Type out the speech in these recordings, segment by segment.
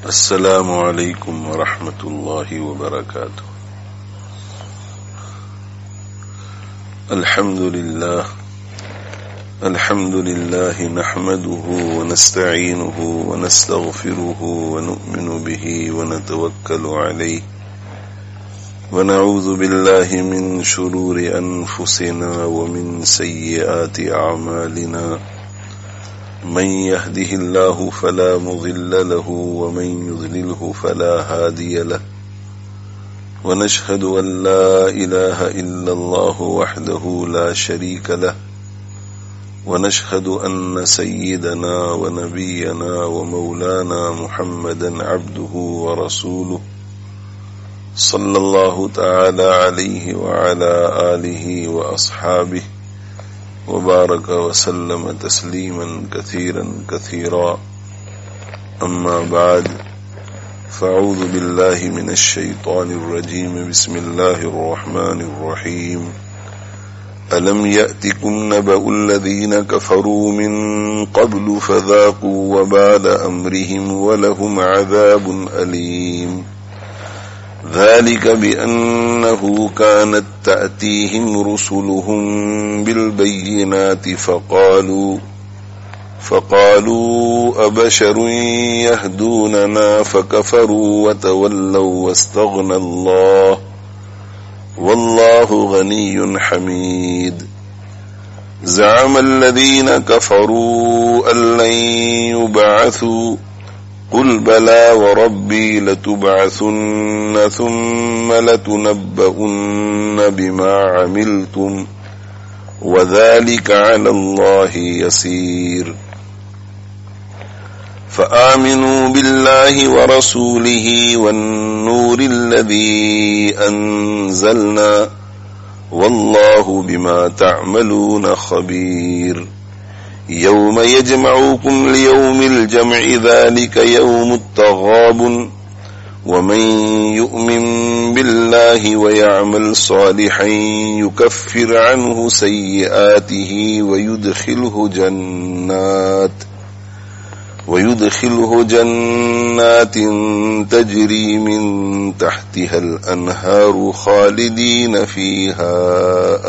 السلام علیکم ورحمۃ اللہ وبرکاتہ. الحمد للہ نحمده ونستعینه ونستغفره ونؤمن به ونتوکل علیہ ونعوذ باللہ من شرور انفسنا ومن سیئات اعمالنا من يهده الله فلا مضل له ومن يضلله فلا هادي له ونشهد أن لا إله إلا الله وحده لا شريك له ونشهد أن سيدنا ونبينا ومولانا محمدا عبده ورسوله صلى الله تعالى عليه وعلى آله وأصحابه وبارك وسلم تسليما كثيرا كثيرا. أما بعد فأعوذ بالله من الشيطان الرجيم. بسم الله الرحمن الرحيم. ألم يأتكم نبأ الذين كفروا من قبل فذاقوا وبال أمرهم ولهم عذاب أليم. ذلك بأنه كانت تأتيهم رسلهم بالبينات فقالوا أبشر يهدوننا فكفروا وتولوا واستغنى الله والله غني حميد. زعم الذين كفروا أن لن يبعثوا قل بلى وربي لتبعثن ثم لتنبؤن بما عملتم وذلك على الله يسير. فآمنوا بالله ورسوله والنور الذي أنزلنا والله بما تعملون خبير. يوم يجمعكم ليوم الجمع ذلك يوم التغابن ومن يؤمن بالله ويعمل صالحا يكفر عنه سيئاته ويدخله جنات تجري من تحتها الأنهار خالدين فيها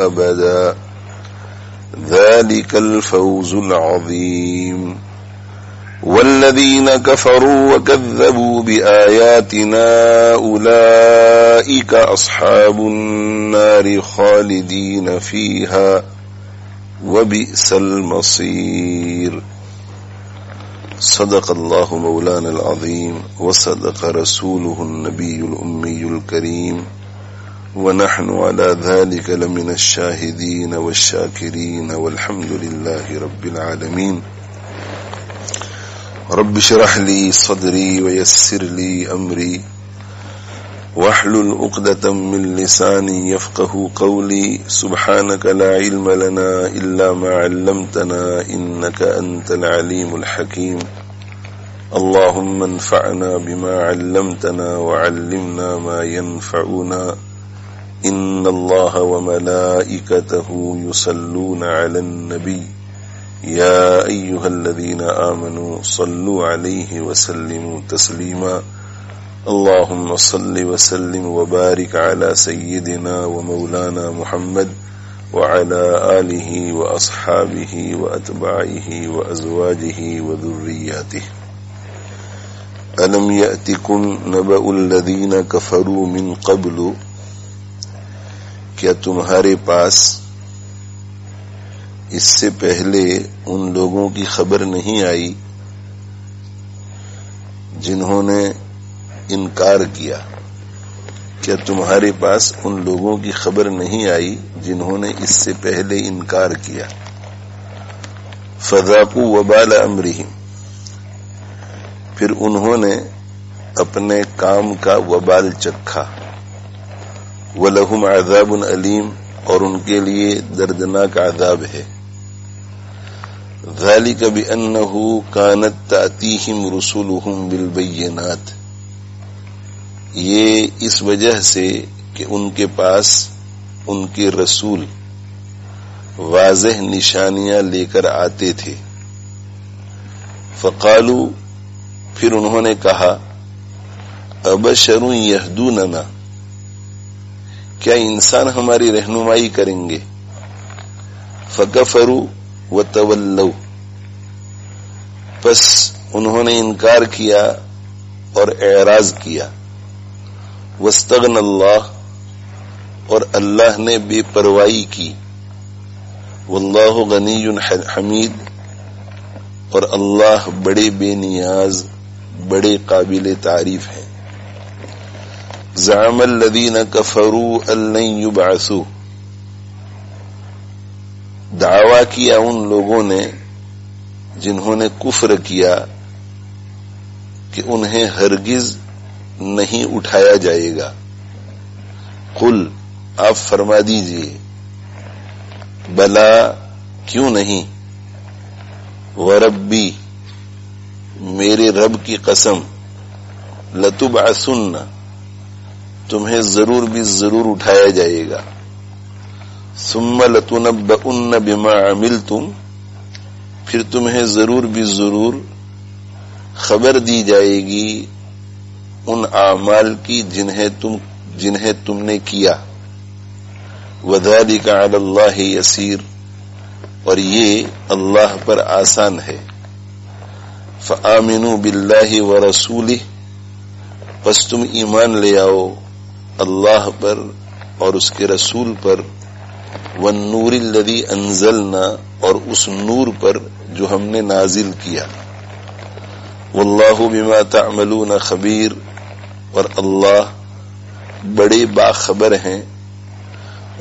أبدا ذلك الفوز العظيم. والذين كفروا وكذبوا بآياتنا أولئك أصحاب النار خالدين فيها وبئس المصير. صدق الله مولانا العظيم وصدق رسوله النبي الأمي الكريم ونحن على ذلك لمن الشاهدين والشاكرين والحمد لله رب العالمين. رب اشرح لي صدري ويسر لي أمري واحلل عقدة من لساني يفقه قولي. سبحانك لا علم لنا إلا ما علمتنا إنك أنت العليم الحكيم. اللهم انفعنا بما علمتنا وعلمنا ما ينفعنا. إن الله وملائكته يصلون على النبي يا أيها الذين آمنوا صلوا عليه وسلموا تسليما. اللهم صل وسلم وبارك على سيدنا ومولانا محمد وعلى آله وأصحابه وأتباعه وأزواجه وذرياته. ألم يأتكم نبأ الذين كفروا من قبل، کیا تمہارے پاس اس سے پہلے ان لوگوں کی خبر نہیں آئی جنہوں نے انکار کیا؟ کیا تمہارے پاس ان لوگوں کی خبر نہیں آئی جنہوں نے اس سے پہلے انکار کیا؟ فذاقوا وبال امرہم، پھر انہوں نے اپنے کام کا وبال چکھا. وَلَهُمْ عَذَابٌ أَلِيمٌ، اور ان کے لیے دردناک عذاب ہے. ذَلِكَ بِأَنَّهُ كَانَتْ تَأْتِيهِمْ رُسُلُهُمْ بِالْبَيِّنَاتِ، یہ اس وجہ سے کہ ان کے پاس ان کے رسول واضح نشانیاں لے کر آتے تھے. فقالو، پھر انہوں نے کہا، ابشر یہدوننا، کیا انسان ہماری رہنمائی کریں گے؟ فکفروا وتولوا، پس انہوں نے انکار کیا اور اعراض کیا. واستغنى اللہ، اور اللہ نے بے پرواہی کی. واللہ غنی حمید، اور اللہ بڑے بے نیاز، بڑے قابل تعریف ہیں. زعم الذین کفروا ان لن یبعثوا، دعویٰ کیا ان لوگوں نے جنہوں نے کفر کیا کہ انہیں ہرگز نہیں اٹھایا جائے گا. قل، آپ فرما دیجئے، بلا، کیوں نہیں، وربی، میرے رب کی قسم، لتبعثن، تمہیں ضرور بھی ضرور اٹھایا جائے گا. ثم لتنبؤن بما عملتم، پھر تمہیں ضرور بھی ضرور خبر دی جائے گی ان اعمال کی جنہیں تم نے کیا. وذلک علی اللہ یسیر، اور یہ اللہ پر آسان ہے. فآمنوا باللہ ورسولہ، پس تم ایمان لے آؤ اللہ پر اور اس کے رسول پر. والنور الذی انزلنا، اور اس نور پر جو ہم نے نازل کیا. واللہ بما تعملون خبیر، اور اللہ بڑے باخبر ہیں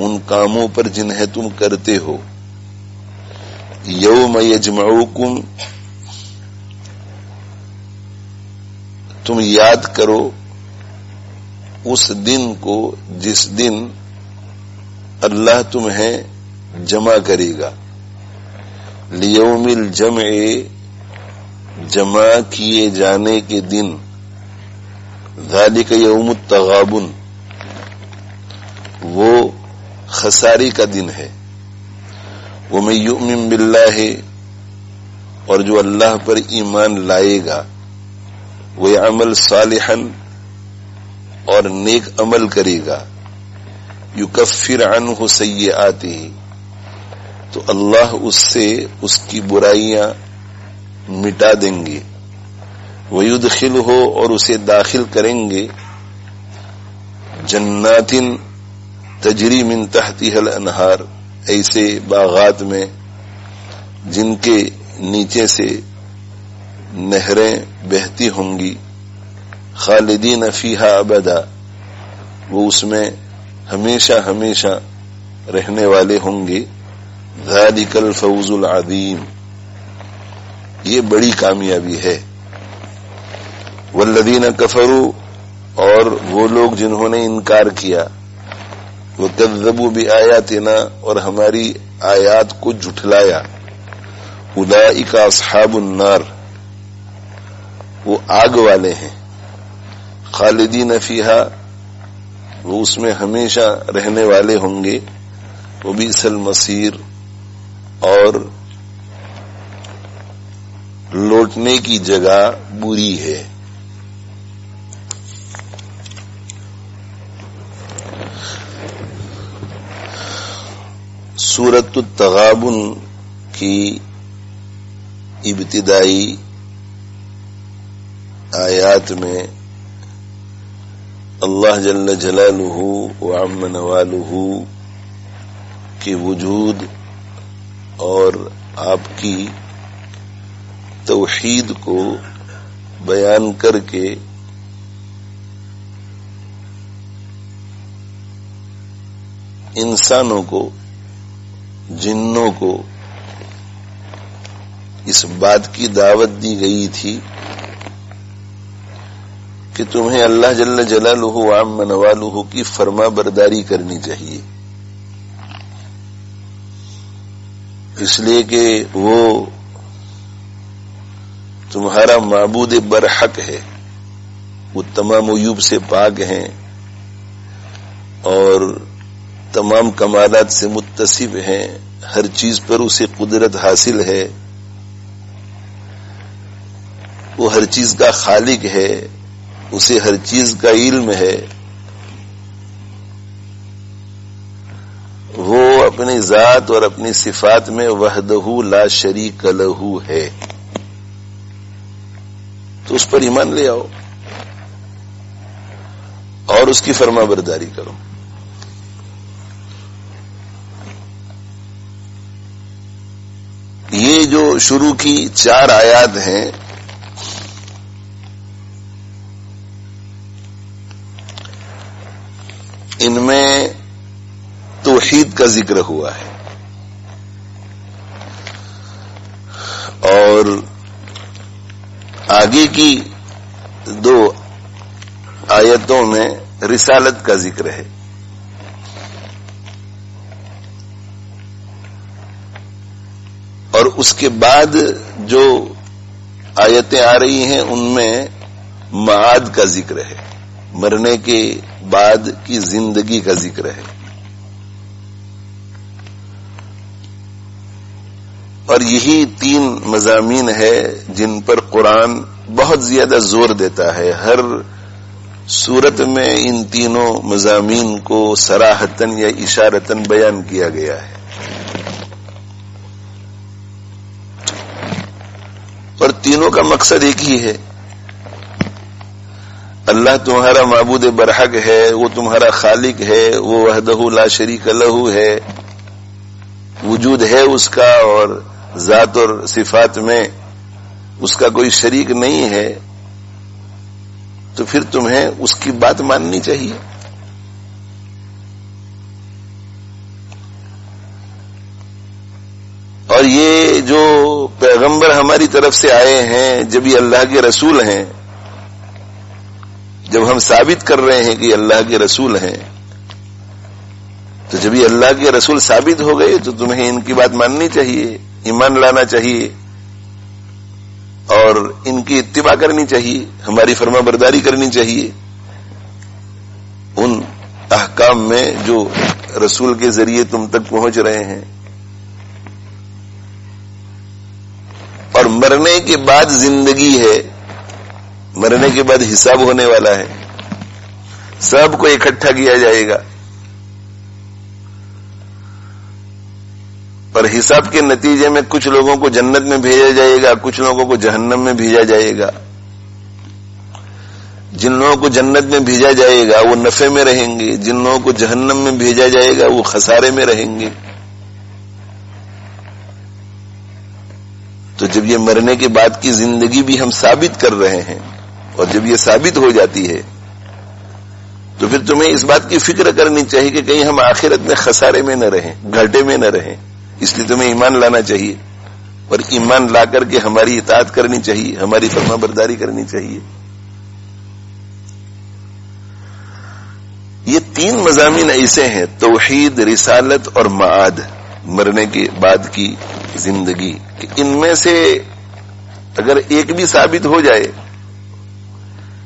ان کاموں پر جنہیں تم کرتے ہو. یوم یجمعوکم، تم یاد کرو اس دن کو جس دن اللہ تمہیں جمع کرے گا. لیوم الجمع، جمع کیے جانے کے دن. ذالک یوم التغابن، وہ خسارے کا دن ہے. ومن یؤمن باللہ، اور جو اللہ پر ایمان لائے گا. ویعمل صالحا، اور نیک عمل کرے گا. یکفر عنہ سیئاتہ، تو اللہ اس سے اس کی برائیاں مٹا دیں گے. ویدخلہ، اور اسے داخل کریں گے. جنات تجری من تحتها الانہار، ایسے باغات میں جن کے نیچے سے نہریں بہتی ہوں گی. خالدین فیہا ابدا، وہ اس میں ہمیشہ ہمیشہ رہنے والے ہوں گے. ذالک الفوز العظیم، یہ بڑی کامیابی ہے. والذین کفروا، اور وہ لوگ جنہوں نے انکار کیا. وکذبوا بآیاتنا، اور ہماری آیات کو جھٹلایا. اولئک اصحاب النار، وہ آگ والے ہیں. خالدین فیہا، وہ اس میں ہمیشہ رہنے والے ہوں گے. وبئس المصیر، اور لوٹنے کی جگہ بری ہے. سورۃ التغابن کی ابتدائی آیات میں اللہ جل جلالہ وعم نوالہ کے وجود اور آپ کی توحید کو بیان کر کے انسانوں کو، جنوں کو اس بات کی دعوت دی گئی تھی کہ تمہیں اللہ جل جلالہ وعم نوالہ کی فرما برداری کرنی چاہیے، اس لیے کہ وہ تمہارا معبود برحق ہے. وہ تمام عیوب سے پاک ہیں اور تمام کمالات سے متصف ہیں. ہر چیز پر اسے قدرت حاصل ہے. وہ ہر چیز کا خالق ہے اسے ہر چیز کا علم ہے، وہ اپنی ذات اور اپنی صفات میں وحدہ لا شریک لہ ہے، تو اس پر ایمان لے آؤ اور اس کی فرما برداری کرو۔ یہ جو شروع کی 4 آیات ہیں، ان میں توحید کا ذکر ہوا ہے، اور آگے کی 2 آیتوں میں رسالت کا ذکر ہے۔ اور اس کے بعد جو آیتیں آ رہی ہیں ان میں معاد کا ذکر ہے، مرنے کے بعد کی زندگی کا ذکر ہے۔ اور یہی 3 مضامین ہے جن پر قرآن بہت زیادہ زور دیتا ہے۔ ہر سورت میں ان تینوں مضامین کو صراحتاً یا اشارتاً بیان کیا گیا ہے، اور تینوں کا مقصد ایک ہی ہے، اللہ تمہارا معبود برحق ہے، وہ تمہارا خالق ہے، وہ وحدہ لا شریک لہ ہے، وجود ہے اس کا، اور ذات اور صفات میں اس کا کوئی شریک نہیں ہے، تو پھر تمہیں اس کی بات ماننی چاہیے۔ اور یہ جو پیغمبر ہماری طرف سے آئے ہیں، جب یہ اللہ کے رسول ہیں، جب ہم ثابت کر رہے ہیں کہ یہ اللہ کے رسول ہیں، تو جب یہ اللہ کے رسول ثابت ہو گئے تو تمہیں ان کی بات ماننی چاہیے، ایمان لانا چاہیے، اور ان کی اتباع کرنی چاہیے، ہماری فرما برداری کرنی چاہیے ان احکام میں جو رسول کے ذریعے تم تک پہنچ رہے ہیں۔ اور مرنے کے بعد زندگی ہے، مرنے کے بعد حساب ہونے والا ہے، سب کو اکٹھا کیا جائے گا، اور حساب کے نتیجے میں کچھ لوگوں کو جنت میں بھیجا جائے گا، کچھ لوگوں کو جہنم میں بھیجا جائے گا۔ جن لوگوں کو جنت میں بھیجا جائے گا وہ نفع میں رہیں گے، جن لوگوں کو جہنم میں بھیجا جائے گا وہ خسارے میں رہیں گے۔ تو جب یہ مرنے کے بعد کی زندگی بھی ہم ثابت کر رہے ہیں، اور جب یہ ثابت ہو جاتی ہے تو پھر تمہیں اس بات کی فکر کرنی چاہیے کہ کہیں ہم آخرت میں خسارے میں نہ رہیں، گھاٹے میں نہ رہیں۔ اس لیے تمہیں ایمان لانا چاہیے، اور ایمان لا کر کے ہماری اطاعت کرنی چاہیے، ہماری فرما برداری کرنی چاہیے۔ یہ 3 مضامین ایسے ہیں، توحید، رسالت اور معاد، مرنے کے بعد کی زندگی، کہ ان میں سے اگر ایک بھی ثابت ہو جائے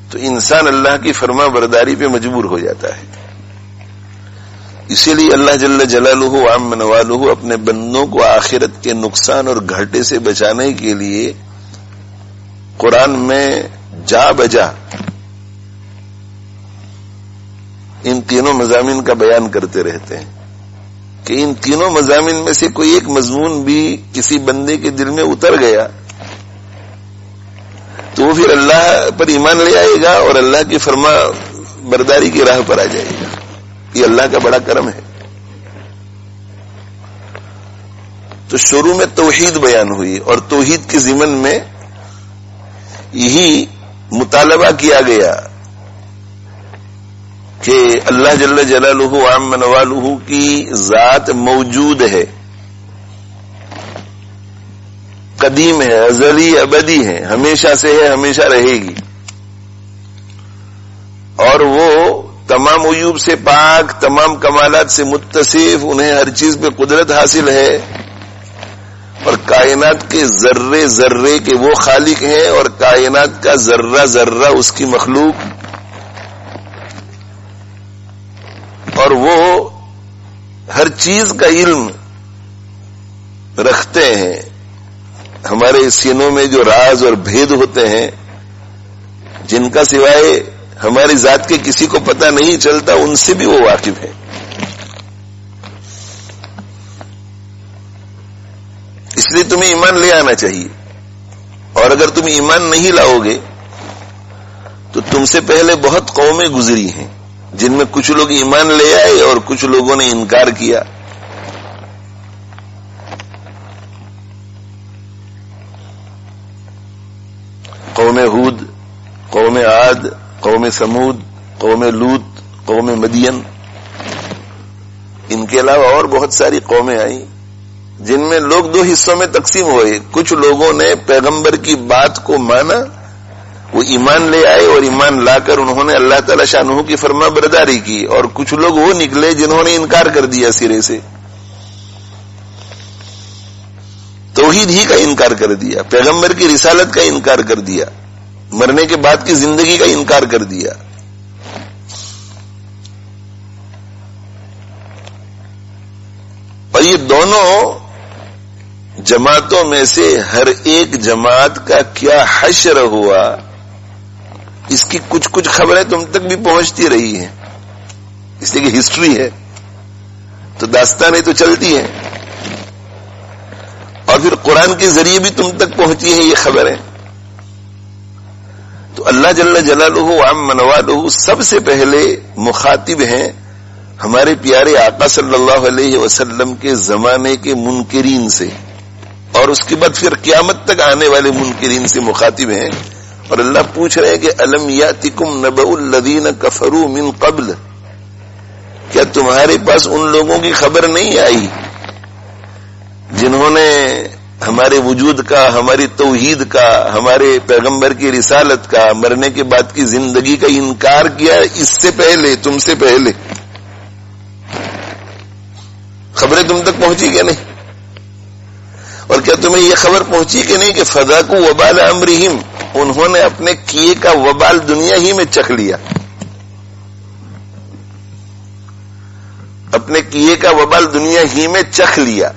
تو انسان اللہ کی فرما برداری پہ مجبور ہو جاتا ہے۔ اسی لیے اللہ جل جلالہ عم نوالہ اپنے بندوں کو آخرت کے نقصان اور گھاٹے سے بچانے کے لیے قرآن میں جا بجا ان تینوں مضامین کا بیان کرتے رہتے ہیں، کہ ان تینوں مضامین میں سے کوئی ایک مضمون بھی کسی بندے کے دل میں اتر گیا تو وہ پھر اللہ پر ایمان لے آئے گا اور اللہ کی فرما برداری کی راہ پر آ جائے گا۔ یہ اللہ کا بڑا کرم ہے۔ تو شروع میں توحید بیان ہوئی، اور توحید کے ضمن میں یہی مطالبہ کیا گیا کہ اللہ جل جلالہ عم نوالہ کی ذات موجود ہے، قدیم ہے، ازلی ابدی ہے، ہمیشہ سے ہے، ہمیشہ رہے گی، اور وہ تمام عیوب سے پاک، تمام کمالات سے متصف، انہیں ہر چیز پہ قدرت حاصل ہے، اور کائنات کے ذرے ذرے کے وہ خالق ہیں، اور کائنات کا ذرہ ذرہ اس کی مخلوق، اور وہ ہر چیز کا علم رکھتے ہیں۔ ہمارے سینوں میں جو راز اور بھید ہوتے ہیں، جن کا سوائے ہماری ذات کے کسی کو پتہ نہیں چلتا، ان سے بھی وہ واقف ہے. اس لیے تمہیں ایمان لے آنا چاہیے. اور اگر تم ایمان نہیں لاؤ گے تو تم سے پہلے بہت قومیں گزری ہیں جن میں کچھ لوگ ایمان لے آئے اور کچھ لوگوں نے انکار کیا. قوم ہود، قوم عاد، قوم سمود، قوم لوط، قوم مدین، ان کے علاوہ اور بہت ساری قومیں آئیں جن میں لوگ دو حصوں میں تقسیم ہوئے. کچھ لوگوں نے پیغمبر کی بات کو مانا، وہ ایمان لے آئے اور ایمان لا کر انہوں نے اللہ تعالی شانہ کی فرما برداری کی، اور کچھ لوگ وہ نکلے جنہوں نے انکار کر دیا سرے سے، توحید ہی کا انکار کر دیا، پیغمبر کی رسالت کا انکار کر دیا، مرنے کے بعد کی زندگی کا انکار کر دیا. اور یہ دونوں جماعتوں میں سے ہر ایک جماعت کا کیا حشر ہوا، اس کی کچھ کچھ خبریں تم تک بھی پہنچتی رہی ہیں، اس لیے کہ ہسٹری ہے تو داستانیں تو چلتی ہیں، اور پھر قرآن کے ذریعے بھی تم تک پہنچی ہیں یہ خبریں. تو اللہ جل جلالہ عم نوالہ سب سے پہلے مخاطب ہیں ہمارے پیارے آقا صلی اللہ علیہ وسلم کے زمانے کے منکرین سے، اور اس کے بعد پھر قیامت تک آنے والے منکرین سے مخاطب ہیں. اور اللہ پوچھ رہے ہیں کہ الم یاتکم نبأ الذین کفروا من قبل، کیا تمہارے پاس ان لوگوں کی خبر نہیں آئی جنہوں نے ہمارے وجود کا، ہماری توحید کا، ہمارے پیغمبر کی رسالت کا، مرنے کے بعد کی زندگی کا انکار کیا اس سے پہلے، تم سے پہلے؟ خبریں تم تک پہنچی کہ نہیں؟ اور کیا تمہیں یہ خبر پہنچی کہ نہیں کہ فذاقوا وبال امرہم، انہوں نے اپنے کیے کا وبال دنیا ہی میں چکھ لیا، اپنے کیے کا وبال دنیا ہی میں چکھ لیا.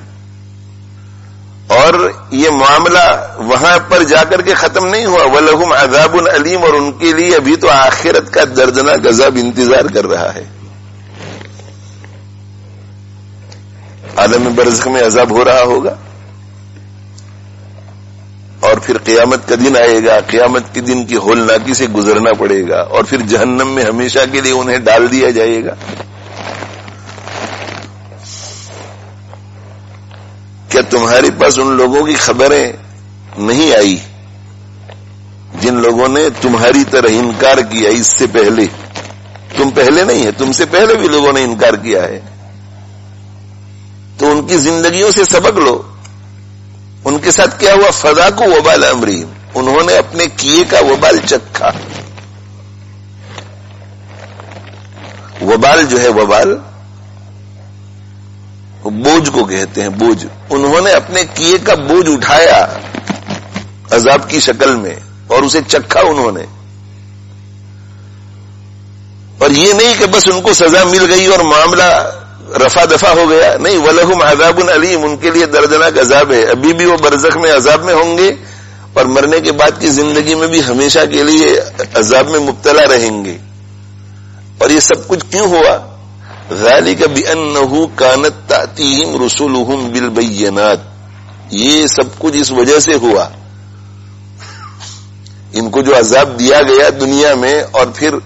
اور یہ معاملہ وہاں پر جا کر کے ختم نہیں ہوا، وَلَهُمْ عَذَابٌ عَلِيمٌ، اور ان کے لیے ابھی تو آخرت کا دردناک عذاب انتظار کر رہا ہے. عالم برزخ میں عذاب ہو رہا ہوگا، اور پھر قیامت کا دن آئے گا، قیامت کے دن کی ہولناکی سے گزرنا پڑے گا، اور پھر جہنم میں ہمیشہ کے لیے انہیں ڈال دیا جائے گا. کیا تمہارے پاس ان لوگوں کی خبریں نہیں آئی جن لوگوں نے تمہاری طرح انکار کیا اس سے پہلے؟ تم پہلے نہیں ہے، تم سے پہلے بھی لوگوں نے انکار کیا ہے. تو ان کی زندگیوں سے سبق لو. ان کے ساتھ کیا ہوا؟ فذاقوا وبال امرہم، انہوں نے اپنے کیے کا وبال چکھا. وبال جو ہے، وبال بوجھ کو کہتے ہیں، بوجھ. انہوں نے اپنے کیے کا بوجھ اٹھایا عذاب کی شکل میں، اور اسے چکھا انہوں نے. اور یہ نہیں کہ بس ان کو سزا مل گئی اور معاملہ رفع دفع ہو گیا، نہیں، وَلَهُمْ عَذَابٌ عَلِيمٌ، ان کے لیے دردناک عذاب ہے. ابھی بھی وہ برزخ میں عذاب میں ہوں گے، اور مرنے کے بعد کی زندگی میں بھی ہمیشہ کے لیے عذاب میں مبتلا رہیں گے. اور یہ سب کچھ کیوں ہوا؟ ذَلِكَ بِأَنَّهُ كَانَتْ تَأْتِيهِمْ رُسُلُهُمْ بِالْبَيِّنَاتِ، یہ سب کچھ اس وجہ سے ہوا. ان کو جو عذاب دیا گیا دنیا میں، اور پھر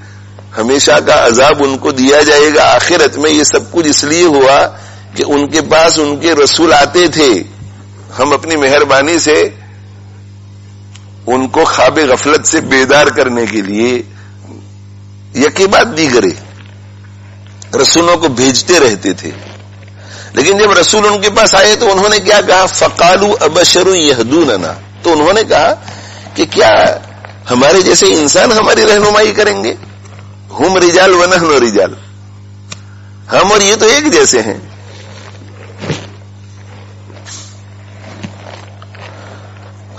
ہمیشہ کا عذاب ان کو دیا جائے گا آخرت میں، یہ سب کچھ اس لیے ہوا کہ ان کے پاس ان کے رسول آتے تھے. ہم اپنی مہربانی سے ان کو خواب غفلت سے بیدار کرنے کے لیے یکی بات دیگرے رسولوں کو بھیجتے رہتے تھے. لیکن جب رسول ان کے پاس آئے تو انہوں نے کیا کہا؟ فَقَالُوا أَبَشَرٌ يَهْدُونَنَا، تو انہوں نے کہا کہ کیا ہمارے جیسے انسان ہماری رہنمائی کریں گے؟ ہم رجال ونحن رجال، ہم اور یہ تو ایک جیسے ہیں.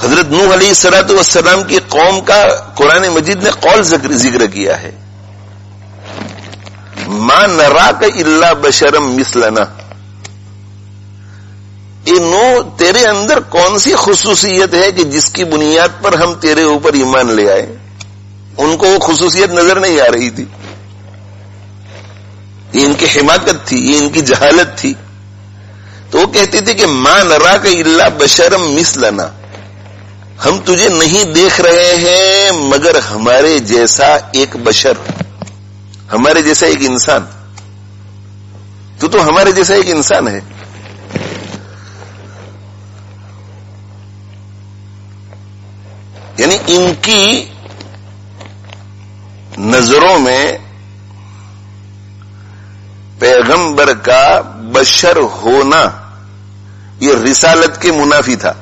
حضرت نوح علیہ الصلوۃ والسلام کی قوم کا قرآن مجید نے قول ذکر کیا ہے، ما نراک الا بشرا مثلنا. اے نوح، تیرے اندر کون سی خصوصیت ہے کہ جس کی بنیاد پر ہم تیرے اوپر ایمان لے آئے؟ ان کو وہ خصوصیت نظر نہیں آ رہی تھی. یہ ان کی حماقت تھی, یہ ان کی جہالت تھی. تو وہ کہتے تھے کہ ما نراک الا بشرم مثلنا, ہم تجھے نہیں دیکھ رہے ہیں مگر ہمارے جیسا ایک بشر, ہمارے جیسا ایک انسان. تو ہمارے جیسا ایک انسان ہے. یعنی ان کی نظروں میں پیغمبر کا بشر ہونا یہ رسالت کے منافی تھا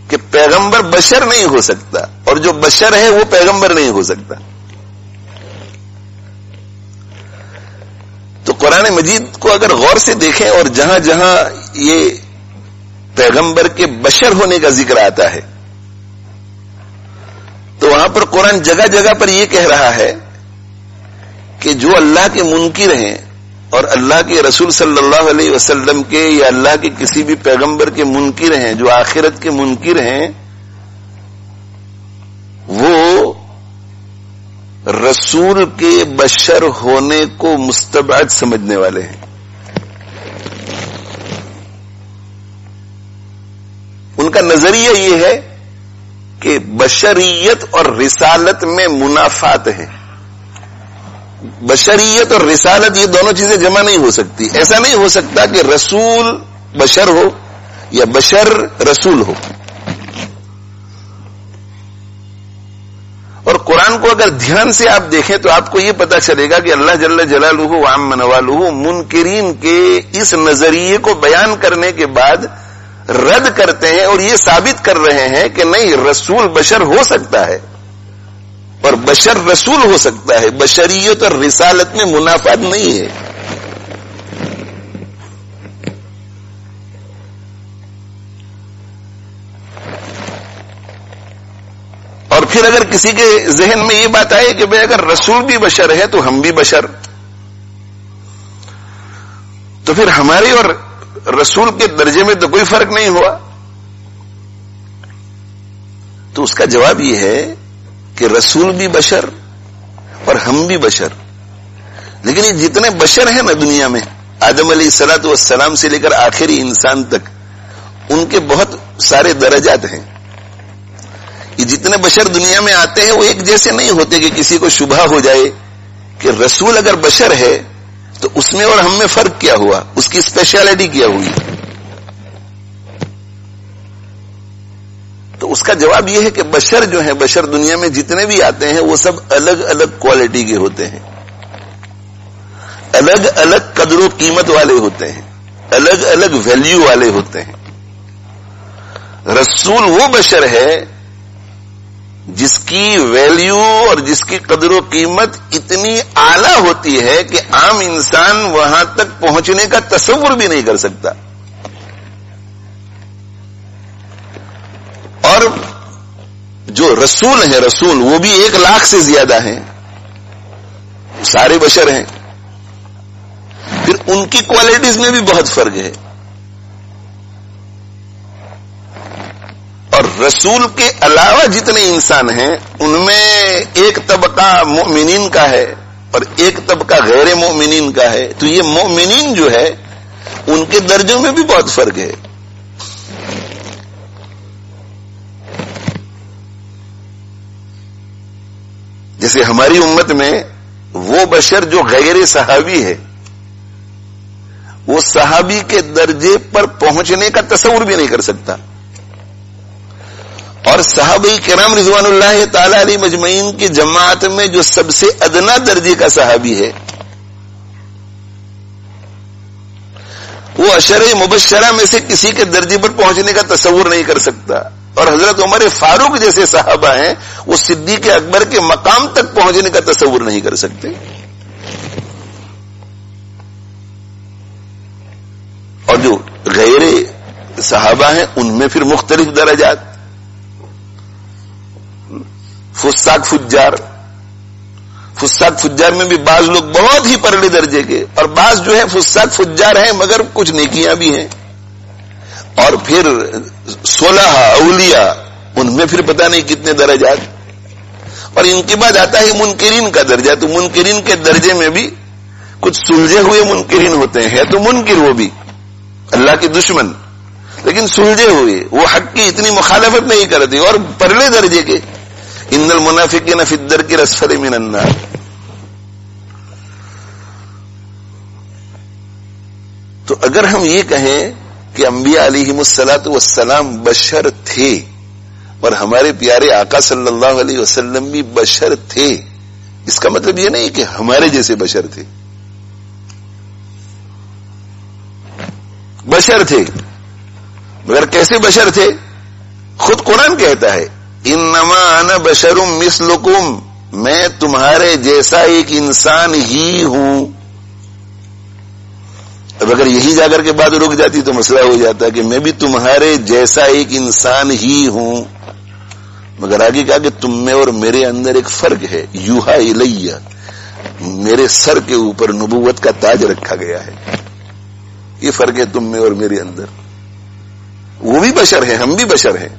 کہ پیغمبر بشر نہیں ہو سکتا, اور جو بشر ہے وہ پیغمبر نہیں ہو سکتا. تو قرآن مجید کو اگر غور سے دیکھیں اور جہاں جہاں یہ پیغمبر کے بشر ہونے کا ذکر آتا ہے تو وہاں پر قرآن جگہ جگہ پر یہ کہہ رہا ہے کہ جو اللہ کے منکر ہیں اور اللہ کے رسول صلی اللہ علیہ وسلم کے یا اللہ کے کسی بھی پیغمبر کے منکر ہیں, جو آخرت کے منکر ہیں, وہ رسول کے بشر ہونے کو مستبعد سمجھنے والے ہیں. ان کا نظریہ یہ ہے کہ بشریت اور رسالت میں منافات ہیں. بشریت اور رسالت یہ دونوں چیزیں جمع نہیں ہو سکتی. ایسا نہیں ہو سکتا کہ رسول بشر ہو یا بشر رسول ہو. اور قرآن کو اگر دھیان سے آپ دیکھیں تو آپ کو یہ پتا چلے گا کہ اللہ جل جلالہ وعم نوالہ منکرین کے اس نظریے کو بیان کرنے کے بعد رد کرتے ہیں اور یہ ثابت کر رہے ہیں کہ نہیں, رسول بشر ہو سکتا ہے اور بشر رسول ہو سکتا ہے. بشریت اور رسالت میں منافات نہیں ہے. اور پھر اگر کسی کے ذہن میں یہ بات آئے کہ بھئی اگر رسول بھی بشر ہے تو ہم بھی بشر, تو پھر ہمارے اور رسول کے درجے میں تو کوئی فرق نہیں ہوا. تو اس کا جواب یہ ہے کہ رسول بھی بشر اور ہم بھی بشر, لیکن یہ جتنے بشر ہیں نا دنیا میں, آدم علیہ الصلوۃ والسلام سے لے کر آخری انسان تک, ان کے بہت سارے درجات ہیں. یہ جتنے بشر دنیا میں آتے ہیں وہ ایک جیسے نہیں ہوتے کہ کسی کو شبہ ہو جائے کہ رسول اگر بشر ہے تو اس میں اور ہم میں فرق کیا ہوا, اس کی اسپیشلٹی کیا ہوئی. تو اس کا جواب یہ ہے کہ بشر جو ہیں, بشر دنیا میں جتنے بھی آتے ہیں وہ سب الگ الگ کوالٹی کے ہوتے ہیں, الگ الگ قدر و قیمت والے ہوتے ہیں, الگ الگ ویلیو والے ہوتے ہیں. رسول وہ بشر ہے جس کی ویلیو اور جس کی قدر و قیمت اتنی اعلیٰ ہوتی ہے کہ عام انسان وہاں تک پہنچنے کا تصور بھی نہیں کر سکتا. اور جو رسول ہیں, رسول وہ بھی 1,00,000 سے زیادہ ہیں, سارے بشر ہیں. پھر ان کی کوالٹیز میں بھی بہت فرق ہے. اور رسول کے علاوہ جتنے انسان ہیں ان میں ایک طبقہ مومنین کا ہے اور ایک طبقہ غیر مومنین کا ہے. تو یہ مومنین جو ہے ان کے درجوں میں بھی بہت فرق ہے. جیسے ہماری امت میں وہ بشر جو غیر صحابی ہے وہ صحابی کے درجے پر پہنچنے کا تصور بھی نہیں کر سکتا. اور صحابہ کرام رضوان اللہ تعالی علیہ مجمعین کی جماعت میں جو سب سے ادنا درجے کا صحابی ہے وہ عشرہ مبشرہ میں سے کسی کے درجے پر پہنچنے کا تصور نہیں کر سکتا. اور حضرت عمر فاروق جیسے صحابہ ہیں وہ صدیق اکبر کے مقام تک پہنچنے کا تصور نہیں کر سکتے. اور جو غیر صحابہ ہیں ان میں پھر مختلف درجات, فساق فجار میں بھی بعض لوگ بہت ہی پرلے درجے کے, اور بعض جو ہے فساق فجار ہیں مگر کچھ نیکیاں بھی ہیں. اور پھر 16 اولیاء ان میں پھر پتہ نہیں کتنے درجات. اور ان کے بعد آتا ہے منکرین کا درجہ. تو منکرین کے درجے میں بھی کچھ سلجھے ہوئے منکرین ہوتے ہیں تو منکر وہ بھی اللہ کے دشمن, لیکن سلجھے ہوئے, وہ حق کی اتنی مخالفت نہیں کرتے. اور پرلے درجے کے ان المنافقین فی الدرک الاسفل من النار. تو اگر ہم یہ کہیں کہ انبیاء علیہم الصلاۃ والسلام بشر تھے اور ہمارے پیارے آقا صلی اللہ علیہ وسلم بھی بشر تھے, اس کا مطلب یہ نہیں کہ ہمارے جیسے بشر تھے. بشر تھے مگر کیسے بشر تھے؟ خود قرآن کہتا ہے انما انا بشر مثلکم, میں تمہارے جیسا ایک انسان ہی ہوں. اب اگر یہی جا کر کے بات رک جاتی تو مسئلہ ہو جاتا کہ میں بھی تمہارے جیسا ایک انسان ہی ہوں, مگر آگے کہا کہ تم میں اور میرے اندر ایک فرق ہے. یوحا الیہ, میرے سر کے اوپر نبوت کا تاج رکھا گیا ہے. یہ فرق ہے تم میں اور میرے اندر. وہ بھی بشر ہیں, ہم بھی بشر ہیں.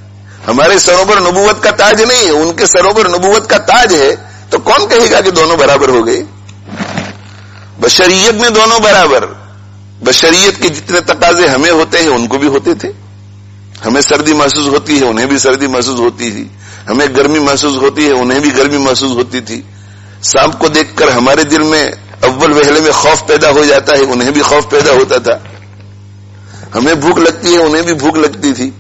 ہمارے سروں پر نبوت کا تاج نہیں ہے, ان کے سروں پر نبوت کا تاج ہے. تو کون کہے گا کہ دونوں برابر ہو گئے؟ بشریت میں دونوں برابر. بشریت کے جتنے تقاضے ہمیں ہوتے ہیں ان کو بھی ہوتے تھے. ہمیں سردی محسوس ہوتی ہے, انہیں بھی سردی محسوس ہوتی تھی. ہمیں گرمی محسوس ہوتی ہے, انہیں بھی گرمی محسوس ہوتی تھی. سانپ کو دیکھ کر ہمارے دل میں اول وہلے میں خوف پیدا ہو جاتا ہے, انہیں بھی خوف پیدا ہوتا تھا. ہمیں بھوک لگتی ہے, انہیں بھی بھوک لگتی تھی.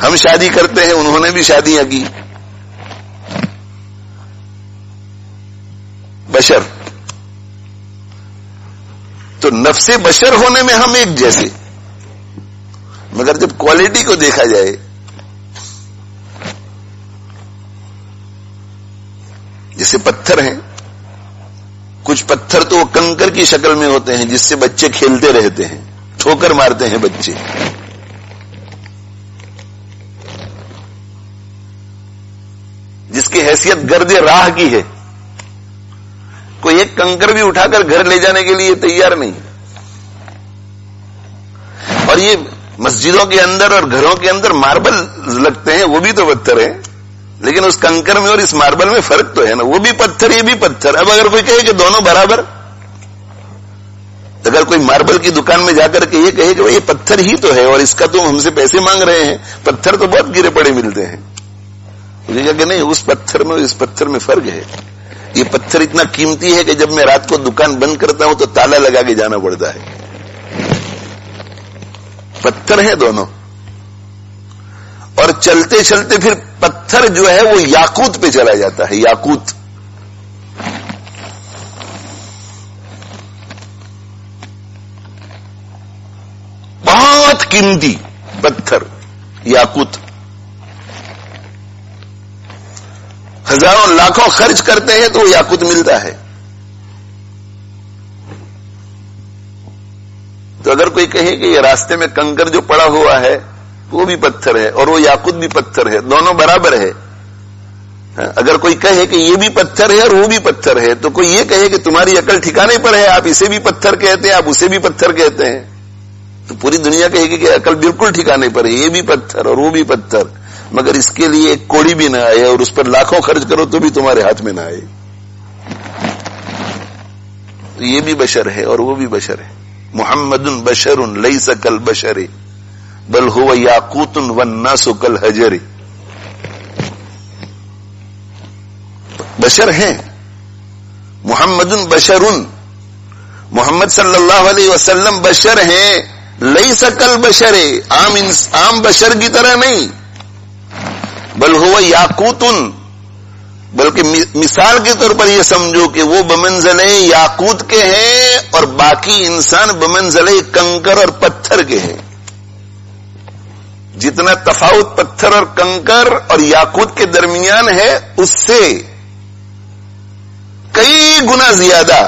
ہم شادی کرتے ہیں, انہوں نے بھی شادیاں کی. بشر. تو نفس بشر ہونے میں ہم ایک جیسے, مگر جب کوالٹی کو دیکھا جائے, جیسے پتھر ہیں, کچھ پتھر تو وہ کنکر کی شکل میں ہوتے ہیں جس سے بچے کھیلتے رہتے ہیں, ٹھوکر مارتے ہیں بچے. جس کی حیثیت گرد راہ کی ہے, کوئی ایک کنکر بھی اٹھا کر گھر لے جانے کے لیے تیار نہیں. اور یہ مسجدوں کے اندر اور گھروں کے اندر ماربل لگتے ہیں, وہ بھی تو پتھر ہیں, لیکن اس کنکر میں اور اس ماربل میں فرق تو ہے نا. وہ بھی پتھر, یہ بھی پتھر. اب اگر کوئی کہے کہ دونوں برابر, اگر کوئی ماربل کی دکان میں جا کر کے یہ کہے کہ یہ پتھر ہی تو ہے اور اس کا تم ہم سے پیسے مانگ رہے ہیں, پتھر تو بہت گرے پڑے ملتے ہیں, کہا کہ نہیں, اس پتھر میں اور اس پتھر میں فرق ہے. یہ پتھر اتنا قیمتی ہے کہ جب میں رات کو دکان بند کرتا ہوں تو تالا لگا کے جانا پڑتا ہے. پتھر ہیں دونوں. اور چلتے چلتے پھر پتھر جو ہے وہ یاقوت پہ چلا جاتا ہے. یاقوت, بہت قیمتی پتھر یاقوت. ہزاروں لاکھوں خرچ کرتے ہیں تو وہ یاقوت ملتا ہے. تو اگر کوئی کہے کہ یہ راستے میں کنکر جو پڑا ہوا ہے وہ بھی پتھر ہے اور وہ یاقوت بھی پتھر ہے, دونوں برابر ہے. اگر کوئی کہے کہ یہ بھی پتھر ہے اور وہ بھی پتھر ہے, تو کوئی یہ کہے کہ تمہاری عقل ٹھکانے پر ہے, آپ اسے بھی پتھر کہتے ہیں, آپ اسے بھی پتھر کہتے ہیں, تو پوری دنیا کہے گی کہ عقل بالکل ٹھکانے پر ہے, یہ بھی پتھر اور وہ بھی پتھر, مگر اس کے لیے ایک کوڑی بھی نہ آئے اور اس پر لاکھوں خرچ کرو تو بھی تمہارے ہاتھ میں نہ آئے. تو یہ بھی بشر ہے اور وہ بھی بشر ہے. محمد بشر لیس کالبشر بل هو یاقوت والناس کالحجر. بشر ہیں. محمد بشر, محمد صلی اللہ علیہ وسلم بشر ہیں. لیس کالبشر, عام بشر کی طرح نہیں. بل هو یاقوت, بلکہ مثال کے طور پر یہ سمجھو کہ وہ بمنزلے یاقوت کے ہیں اور باقی انسان بمنزلے کنکر اور پتھر کے ہیں. جتنا تفاوت پتھر اور کنکر اور یاقوت کے درمیان ہے اس سے کئی گنا زیادہ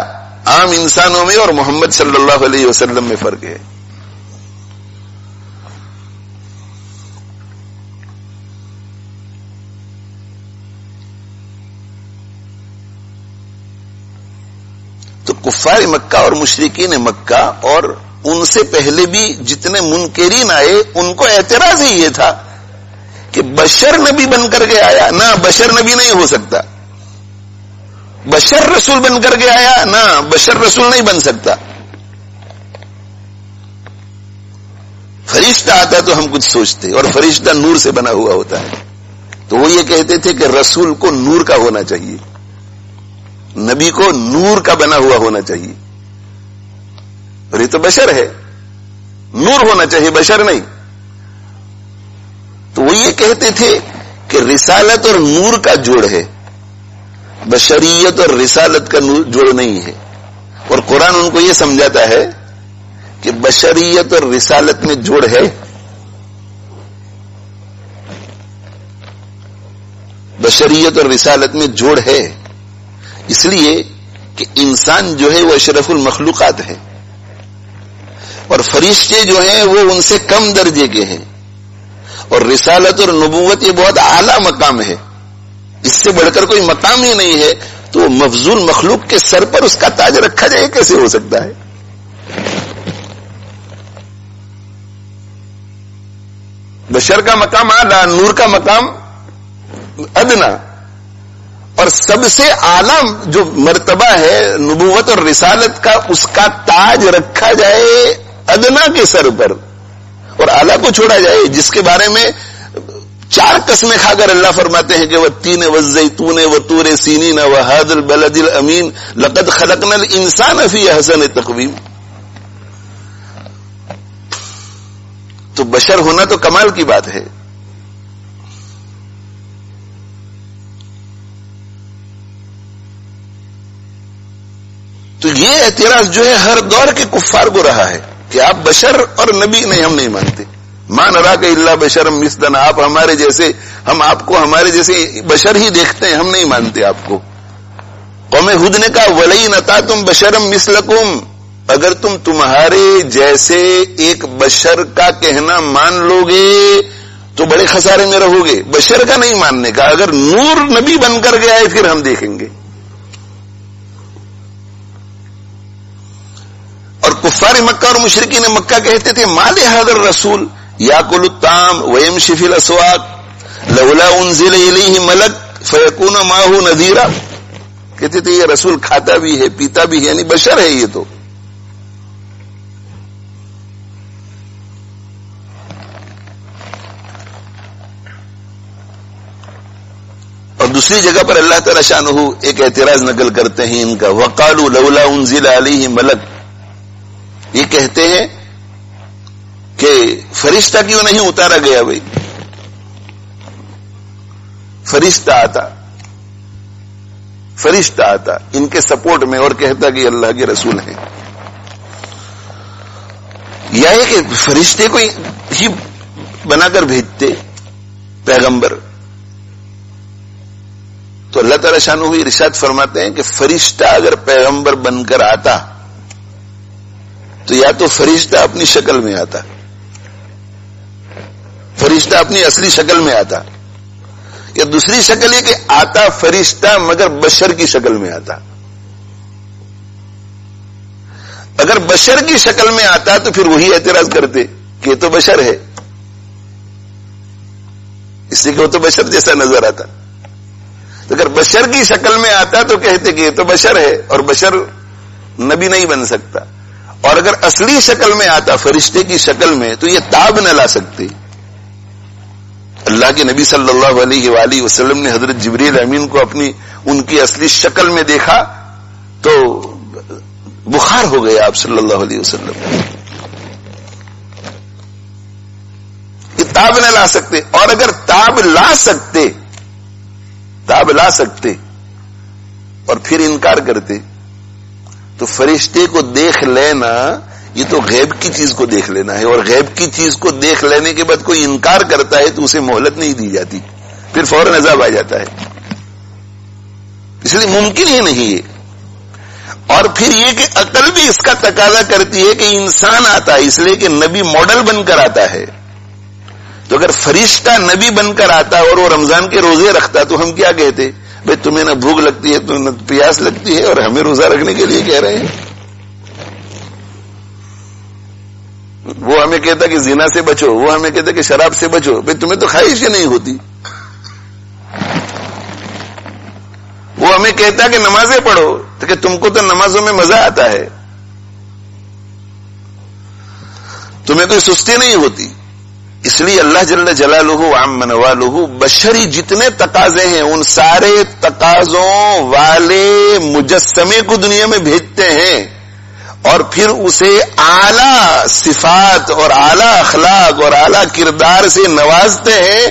عام انسانوں میں اور محمد صلی اللہ علیہ وسلم میں فرق ہے. تو کفار مکہ اور مشرکین مکہ اور ان سے پہلے بھی جتنے منکرین آئے ان کو اعتراض ہی یہ تھا کہ بشر نبی بن کر کے آیا، نہ بشر نبی نہیں ہو سکتا. بشر رسول بن کر کے آیا، نہ بشر رسول نہیں بن سکتا. فرشتہ آتا تو ہم کچھ سوچتے، اور فرشتہ نور سے بنا ہوا ہوتا ہے. تو وہ یہ کہتے تھے کہ رسول کو نور کا ہونا چاہیے، نبی کو نور کا بنا ہوا ہونا چاہیے. اور یہ تو بشر ہے، نور ہونا چاہیے، بشر نہیں. تو وہ یہ کہتے تھے کہ رسالت اور نور کا جوڑ ہے، بشریت اور رسالت کا جوڑ نہیں ہے. اور قرآن ان کو یہ سمجھاتا ہے کہ بشریت اور رسالت میں جوڑ ہے. بشریت اور رسالت میں جوڑ ہے، اس لیے کہ انسان جو ہے وہ اشرف المخلوقات ہے، اور فرشتے جو ہیں وہ ان سے کم درجے کے ہیں، اور رسالت اور نبوت یہ بہت اعلیٰ مقام ہے، اس سے بڑھ کر کوئی مقام ہی نہیں ہے. تو مفضول مخلوق کے سر پر اس کا تاج رکھا جائے، کیسے ہو سکتا ہے؟ بشر کا مقام اعلیٰ، نور کا مقام ادنا، اور سب سے اعلیٰ جو مرتبہ ہے نبوت اور رسالت کا، اس کا تاج رکھا جائے ادنا کے سر پر، اور اعلیٰ کو چھوڑا جائے جس کے بارے میں 4 قسمیں کھا کر اللہ فرماتے ہیں کہ والتین والزیتون وطور سینین وہذا البلد الامین لقد خلقنا الانسان فی احسن تقویم. تو بشر ہونا تو کمال کی بات ہے. تو یہ اعتراض جو ہے ہر دور کے کفار کو رہا ہے کہ آپ بشر اور نبی نہیں، ہم نہیں مانتے. ما نراک الا بشرا مثلنا، آپ ہمارے جیسے، ہم آپ کو ہمارے جیسے بشر ہی دیکھتے ہیں، ہم نہیں مانتے آپ کو. قوم ہود نے کہا وَلَئِنْ أَتَاكُمْ بَشَرًا مِثْلَكُمْ، اگر تم تمہارے جیسے ایک بشر کا کہنا مان لو گے تو بڑے خسارے میں رہو گے. بشر کا نہیں ماننے کا، اگر نور نبی بن کر کے آئے پھر ہم دیکھیں گے. اور کفار مکہ اور مشرکین مکہ کہتے تھے ما لهذا الرسول یاکل الطعام ویمشی فی الاسواق لولا انزل الیہ ملک فیکون معه نذیرا. کہتے تھے یہ رسول کھاتا بھی ہے، پیتا بھی ہے، یعنی بشر ہے یہ تو. اور دوسری جگہ پر اللہ تعالی شانہ ایک اعتراض نقل کرتے ہیں ان کا، وقالوا لولا انزل علیہ ملک، یہ کہتے ہیں کہ فرشتہ کیوں نہیں اتارا گیا؟ بھائی فرشتہ آتا ان کے سپورٹ میں اور کہتا کہ اللہ کے رسول ہیں. یا ہے کہ فرشتے کو ہی بنا کر بھیجتے پیغمبر. تو اللہ تعالی شانہ ارشاد فرماتے ہیں کہ فرشتہ اگر پیغمبر بن کر آتا تو یا تو فرشتہ اپنی شکل میں آتا، فرشتہ اپنی اصلی شکل میں آتا، یا دوسری شکل یہ کہ آتا فرشتہ مگر بشر کی شکل میں آتا. اگر بشر کی شکل میں آتا تو پھر وہی اعتراض کرتے کہ یہ تو بشر ہے، اس لیے کہ وہ تو بشر جیسا نظر آتا. تو اگر بشر کی شکل میں آتا تو کہتے کہ یہ تو بشر ہے اور بشر نبی نہیں بن سکتا. اور اگر اصلی شکل میں آتا فرشتے کی شکل میں تو یہ تاب نہ لا سکتے. اللہ کے نبی صلی اللہ علیہ وآلہ وسلم نے حضرت جبریل امین کو ان کی اصلی شکل میں دیکھا تو بخار ہو گیا آپ صلی اللہ علیہ وسلم. یہ تاب نہ لا سکتے. اور اگر تاب لا سکتے اور پھر انکار کرتے تو فرشتے کو دیکھ لینا یہ تو غیب کی چیز کو دیکھ لینا ہے، اور غیب کی چیز کو دیکھ لینے کے بعد کوئی انکار کرتا ہے تو اسے مہلت نہیں دی جاتی، پھر فوراً عذاب آ جاتا ہے. اس لیے ممکن ہی نہیں ہے. اور پھر یہ کہ عقل بھی اس کا تقاضا کرتی ہے کہ انسان آتا ہے، اس لیے کہ نبی ماڈل بن کر آتا ہے. تو اگر فرشتہ نبی بن کر آتا اور وہ رمضان کے روزے رکھتا تو ہم کیا کہتے؟ بھئی تمہیں نہ بھوک لگتی ہے تو نہ پیاس لگتی ہے اور ہمیں روزہ رکھنے کے لیے کہہ رہے ہیں. وہ ہمیں کہتا کہ زنا سے بچو، وہ ہمیں کہتا کہ شراب سے بچو. بھئی تمہیں تو خواہش ہی نہیں ہوتی. وہ ہمیں کہتا کہ نمازیں پڑھو، تو کہ تم کو تو نمازوں میں مزہ آتا ہے، تمہیں کوئی سستی نہیں ہوتی. اس لیے اللہ جل جلالہ وعم نوالہ بشری جتنے تقاضے ہیں ان سارے تقاضوں والے مجسمے کو دنیا میں بھیجتے ہیں، اور پھر اسے اعلی صفات اور اعلی اخلاق اور اعلی کردار سے نوازتے ہیں،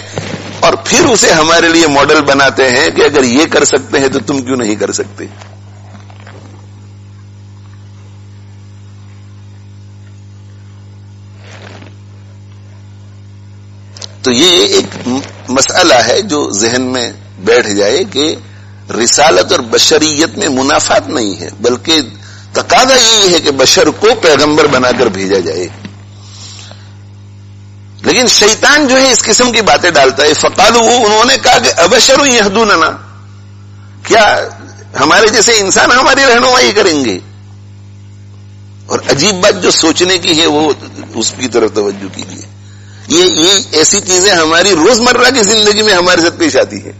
اور پھر اسے ہمارے لیے ماڈل بناتے ہیں کہ اگر یہ کر سکتے ہیں تو تم کیوں نہیں کر سکتے. تو یہ ایک مسئلہ ہے جو ذہن میں بیٹھ جائے کہ رسالت اور بشریت میں منافات نہیں ہے، بلکہ تقاضا یہی ہے کہ بشر کو پیغمبر بنا کر بھیجا جائے. لیکن شیطان جو ہے اس قسم کی باتیں ڈالتا ہے. فقالوا، انہوں نے کہا کہ ابشر یہدوننا، کیا ہمارے جیسے انسان ہماری رہنمائی کریں گے؟ اور عجیب بات جو سوچنے کی ہے وہ اس کی طرف توجہ کیجیے. یہ ایسی چیزیں ہماری روزمرہ کی زندگی میں ہمارے ساتھ پیش آتی ہے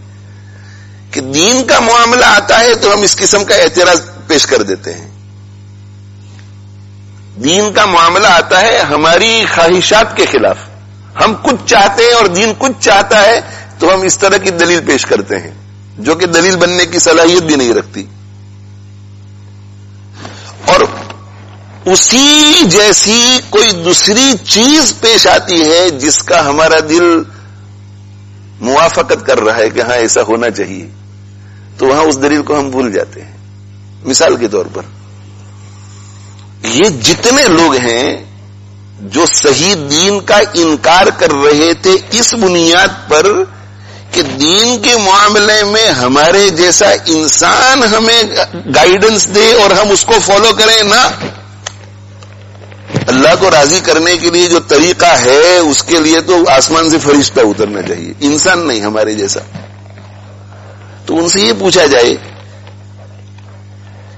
کہ دین کا معاملہ آتا ہے تو ہم اس قسم کا اعتراض پیش کر دیتے ہیں. دین کا معاملہ آتا ہے ہماری خواہشات کے خلاف، ہم کچھ چاہتے ہیں اور دین کچھ چاہتا ہے تو ہم اس طرح کی دلیل پیش کرتے ہیں جو کہ دلیل بننے کی صلاحیت بھی نہیں رکھتی. اور اسی جیسی کوئی دوسری چیز پیش آتی ہے جس کا ہمارا دل موافقت کر رہا ہے کہ ہاں ایسا ہونا چاہیے، تو وہاں اس دلیل کو ہم بھول جاتے ہیں. مثال کے طور پر یہ جتنے لوگ ہیں جو صحیح دین کا انکار کر رہے تھے اس بنیاد پر کہ دین کے معاملے میں ہمارے جیسا انسان ہمیں گائیڈنس دے اور ہم اس کو فالو کریں، نہ، اللہ کو راضی کرنے کے لیے جو طریقہ ہے اس کے لیے تو آسمان سے فرشتہ اترنا چاہیے، انسان نہیں ہمارے جیسا. تو ان سے یہ پوچھا جائے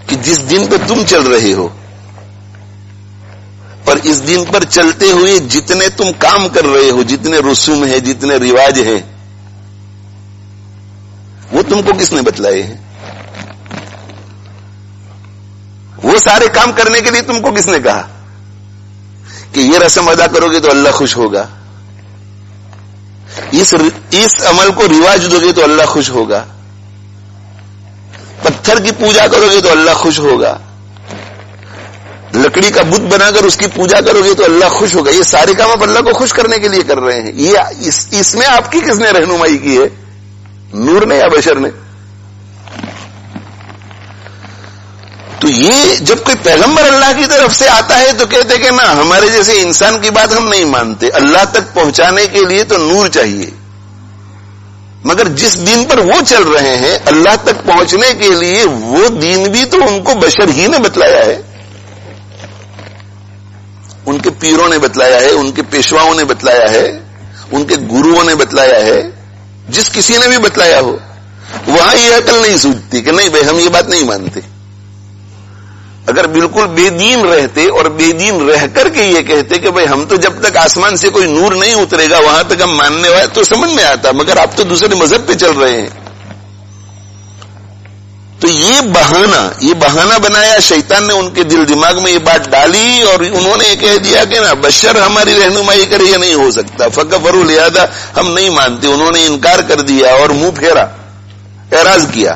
کہ جس دن پہ تم چل رہے ہو اور اس دن پر چلتے ہوئے جتنے تم کام کر رہے ہو، جتنے رسوم ہیں، جتنے رواج ہیں، وہ تم کو کس نے بتلائے ہیں؟ وہ سارے کام کرنے کے لیے تم کو کس نے کہا کہ یہ رسم ادا کرو گے تو اللہ خوش ہوگا، اس عمل کو رواج دو گے تو اللہ خوش ہوگا، پتھر کی پوجا کرو گے تو اللہ خوش ہوگا، لکڑی کا بت بنا کر اس کی پوجا کرو گے تو اللہ خوش ہوگا. یہ سارے کام آپ اللہ کو خوش کرنے کے لیے کر رہے ہیں. یہ اس میں آپ کی کس نے رہنمائی کی ہے؟ نور نے یا بشر نے؟ تو یہ جب کوئی پیغمبر اللہ کی طرف سے آتا ہے تو کہتے کہ نہ، ہمارے جیسے انسان کی بات ہم نہیں مانتے، اللہ تک پہنچانے کے لیے تو نور چاہیے. مگر جس دین پر وہ چل رہے ہیں اللہ تک پہنچنے کے لیے وہ دین بھی تو ان کو بشر ہی نے بتلایا ہے، ان کے پیروں نے بتلایا ہے، ان کے پیشواؤں نے بتلایا ہے، ان کے گروؤں نے بتلایا ہے. جس کسی نے بھی بتلایا ہو وہاں یہ عقل نہیں سوچتی کہ نہیں بھائی ہم یہ بات نہیں مانتے. اگر بالکل بے دین رہتے اور بے دین رہ کر کے یہ کہتے کہ بھائی ہم تو جب تک آسمان سے کوئی نور نہیں اترے گا وہاں تک ہم ماننے والے، تو سمجھ میں آتا. مگر آپ تو دوسرے مذہب پہ چل رہے ہیں. تو یہ بہانہ بنایا شیطان نے، ان کے دل دماغ میں یہ بات ڈالی اور انہوں نے یہ کہہ دیا کہ نا بشر ہماری رہنمائی کرے، یہ نہیں ہو سکتا. فکفروا، لہذا ہم نہیں مانتے. انہوں نے انکار کر دیا اور منہ پھیرا، اعراض کیا.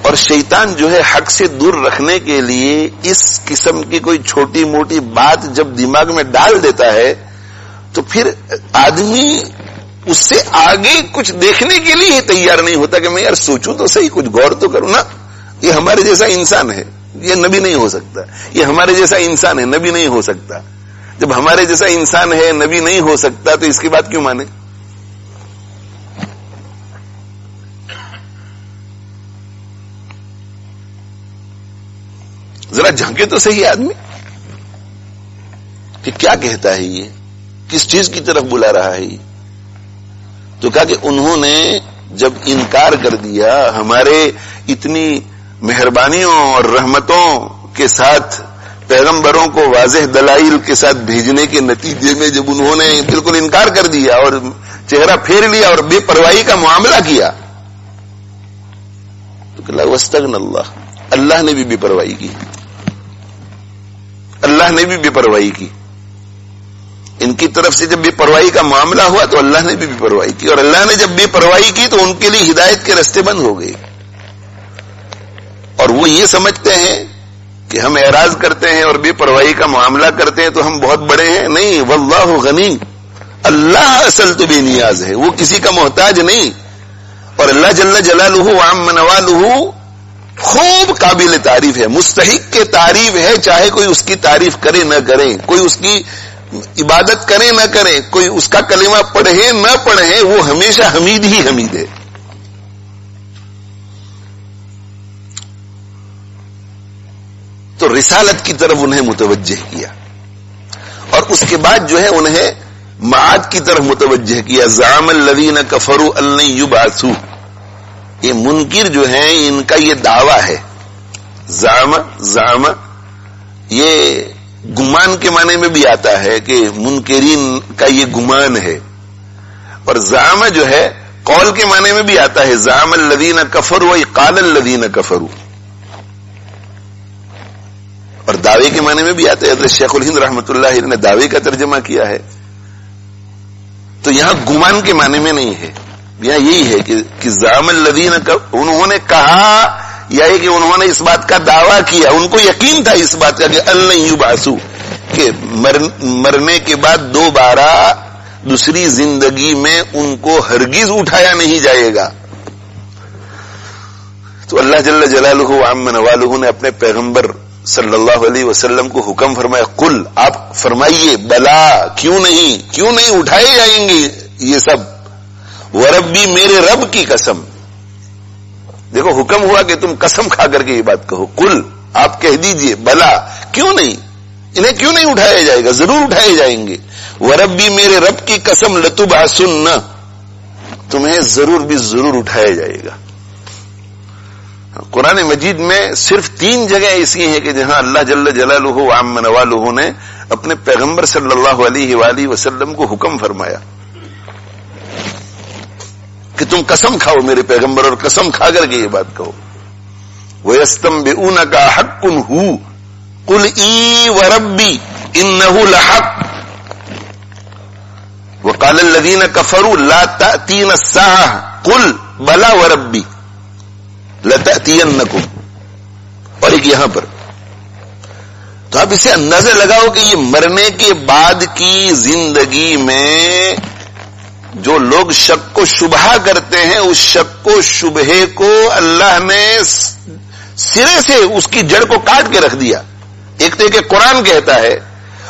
اور شیطان جو ہے حق سے دور رکھنے کے لیے اس قسم کی کوئی چھوٹی موٹی بات جب دماغ میں ڈال دیتا ہے تو پھر آدمی اس سے آگے کچھ دیکھنے کے لیے تیار نہیں ہوتا کہ میں یار سوچوں تو صحیح، کچھ غور تو کروں نا. یہ ہمارے جیسا انسان ہے، یہ نبی نہیں ہو سکتا. یہ ہمارے جیسا انسان ہے، نبی نہیں ہو سکتا. جب ہمارے جیسا انسان ہے، نبی نہیں ہو سکتا، تو اس کی بات کیوں مانے؟ ذرا جھانکے تو صحیح آدمی کہ کیا کہتا ہے، یہ کس چیز کی طرف بلا رہا ہے. یہ تو کہا کہ انہوں نے جب انکار کر دیا ہمارے اتنی مہربانیوں اور رحمتوں کے ساتھ پیغمبروں کو واضح دلائل کے ساتھ بھیجنے کے نتیجے میں جب انہوں نے بالکل انکار کر دیا اور چہرہ پھیر لیا اور بے پرواہی کا معاملہ کیا تو کہ واستغنى اللہ، اللہ نے بھی بے پرواہی کی، اللہ نے بھی بے پرواہی کی. ان کی طرف سے جب بے پرواہی کا معاملہ ہوا تو اللہ نے بھی بے پرواہی کی، اور اللہ نے جب بے پرواہی کی تو ان کے لیے ہدایت کے راستے بند ہو گئے. اور وہ یہ سمجھتے ہیں کہ ہم اعراض کرتے ہیں اور بے پرواہی کا معاملہ کرتے ہیں تو ہم بہت بڑے ہیں. نہیں، واللہ غنی، اللہ اصل تو بے نیاز ہے، وہ کسی کا محتاج نہیں. اور اللہ جل جلالہ وعم نوالہ خوب قابل تعریف ہے، مستحق کے تعریف ہے، چاہے کوئی اس کی تعریف کرے نہ کرے، کوئی اس کی عبادت کرے نہ کرے، کوئی اس کا کلمہ پڑھے نہ پڑھے، وہ ہمیشہ حمید ہی حمید ہے. تو رسالت کی طرف انہیں متوجہ کیا، اور اس کے بعد جو ہے انہیں معاد کی طرف متوجہ کیا. زعم الذین کفروا ان لن یبعثوا، یہ منکر جو ہیں ان کا یہ دعویٰ ہے. زعم یہ گمان کے معنی میں بھی آتا ہے کہ منکرین کا یہ گمان ہے، اور زعم جو ہے قول کے معنی میں بھی آتا ہے. زعم الذین کفروا قال الذین کفروا، اور دعوے کے معنی میں بھی آتا ہے. حضرت شیخ الہند رحمۃ اللہ علیہ نے دعوے کا ترجمہ کیا ہے. تو یہاں گمان کے معنی میں نہیں ہے، یہاں یہی ہے کہ زعم الذین، انہوں نے کہا یا کہ انہوں نے اس بات کا دعویٰ کیا، ان کو یقین تھا اس بات کا کہ ان لن یبعثوا، کہ مرنے کے بعد دوبارہ دوسری زندگی میں ان کو ہرگز اٹھایا نہیں جائے گا. تو اللہ جل جلالہ وعم نوالہ نے اپنے پیغمبر صلی اللہ علیہ وسلم کو حکم فرمایا، قل، آپ فرمائیے، بلا، کیوں نہیں اٹھائے جائیں گے یہ سب. وربی، میرے رب کی قسم. دیکھو حکم ہوا کہ تم قسم کھا کر کے یہ بات کہو. قل، آپ کہہ دیجئے، بلا، کیوں نہیں، انہیں کیوں نہیں اٹھایا جائے گا، ضرور اٹھائے جائیں گے. وربی، میرے رب کی قسم، لتبعثن، تمہیں ضرور بھی ضرور اٹھایا جائے گا. قرآن مجید میں صرف 3 جگہ ایسی ہیں کہ جہاں اللہ جل جلالہ وعم نوالہ نے اپنے پیغمبر صلی اللہ علیہ وآلہ وسلم کو حکم فرمایا کہ تم قسم کھاؤ میرے پیغمبر، اور قسم کھا کر کے یہ بات کہو. وَيَسْتَنْبِئُونَكَ حَقٌّ هُوَ قُلْ إِي وَرَبِّي إِنَّهُ لَحَقٌّ وَقَالَ الَّذِينَ كَفَرُوا لَا تَأْتِينَ السَّاعَةُ قُلْ بَلَى وَرَبِّي لَتَأْتِيَنَّكُمْ. اور ایک یہاں پر تو آپ اسے اندازہ لگاؤ کہ یہ مرنے کے بعد کی زندگی میں جو لوگ شک و شبہ کرتے ہیں، اس شک و شبہ کو اللہ نے سرے سے اس کی جڑ کو کاٹ کے رکھ دیا. ایک تو کہ قرآن کہتا ہے،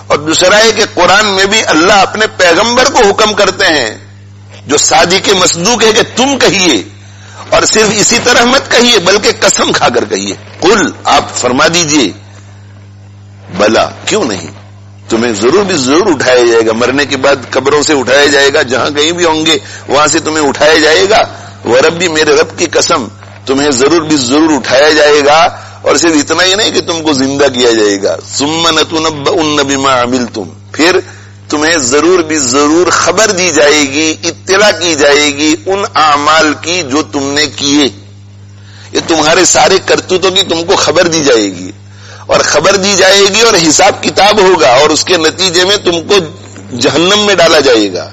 اور دوسرا ہے کہ قرآن میں بھی اللہ اپنے پیغمبر کو حکم کرتے ہیں جو صادق مصدوق ہے کہ تم کہیے، اور صرف اسی طرح مت کہیے بلکہ قسم کھا کر کہیے. قل، آپ فرما دیجئے، بلا، کیوں نہیں، تمہیں ضرور بھی ضرور اٹھایا جائے گا. مرنے کے بعد قبروں سے اٹھایا جائے گا، جہاں کہیں بھی ہوں گے وہاں سے تمہیں اٹھایا جائے گا. وربی، میرے رب کی قسم، تمہیں ضرور بھی ضرور اٹھایا جائے گا. اور صرف اتنا ہی نہیں کہ تم کو زندہ کیا جائے گا، ثم لتنبؤن بما عملتم، پھر تمہیں ضرور بھی ضرور خبر دی جائے گی، اطلاع کی جائے گی ان اعمال کی جو تم نے کیے. یہ تمہارے سارے کرتوتوں کی تم کو خبر دی جائے گی، اور خبر دی جائے گی اور حساب کتاب ہوگا، اور اس کے نتیجے میں تم کو جہنم میں ڈالا جائے گا.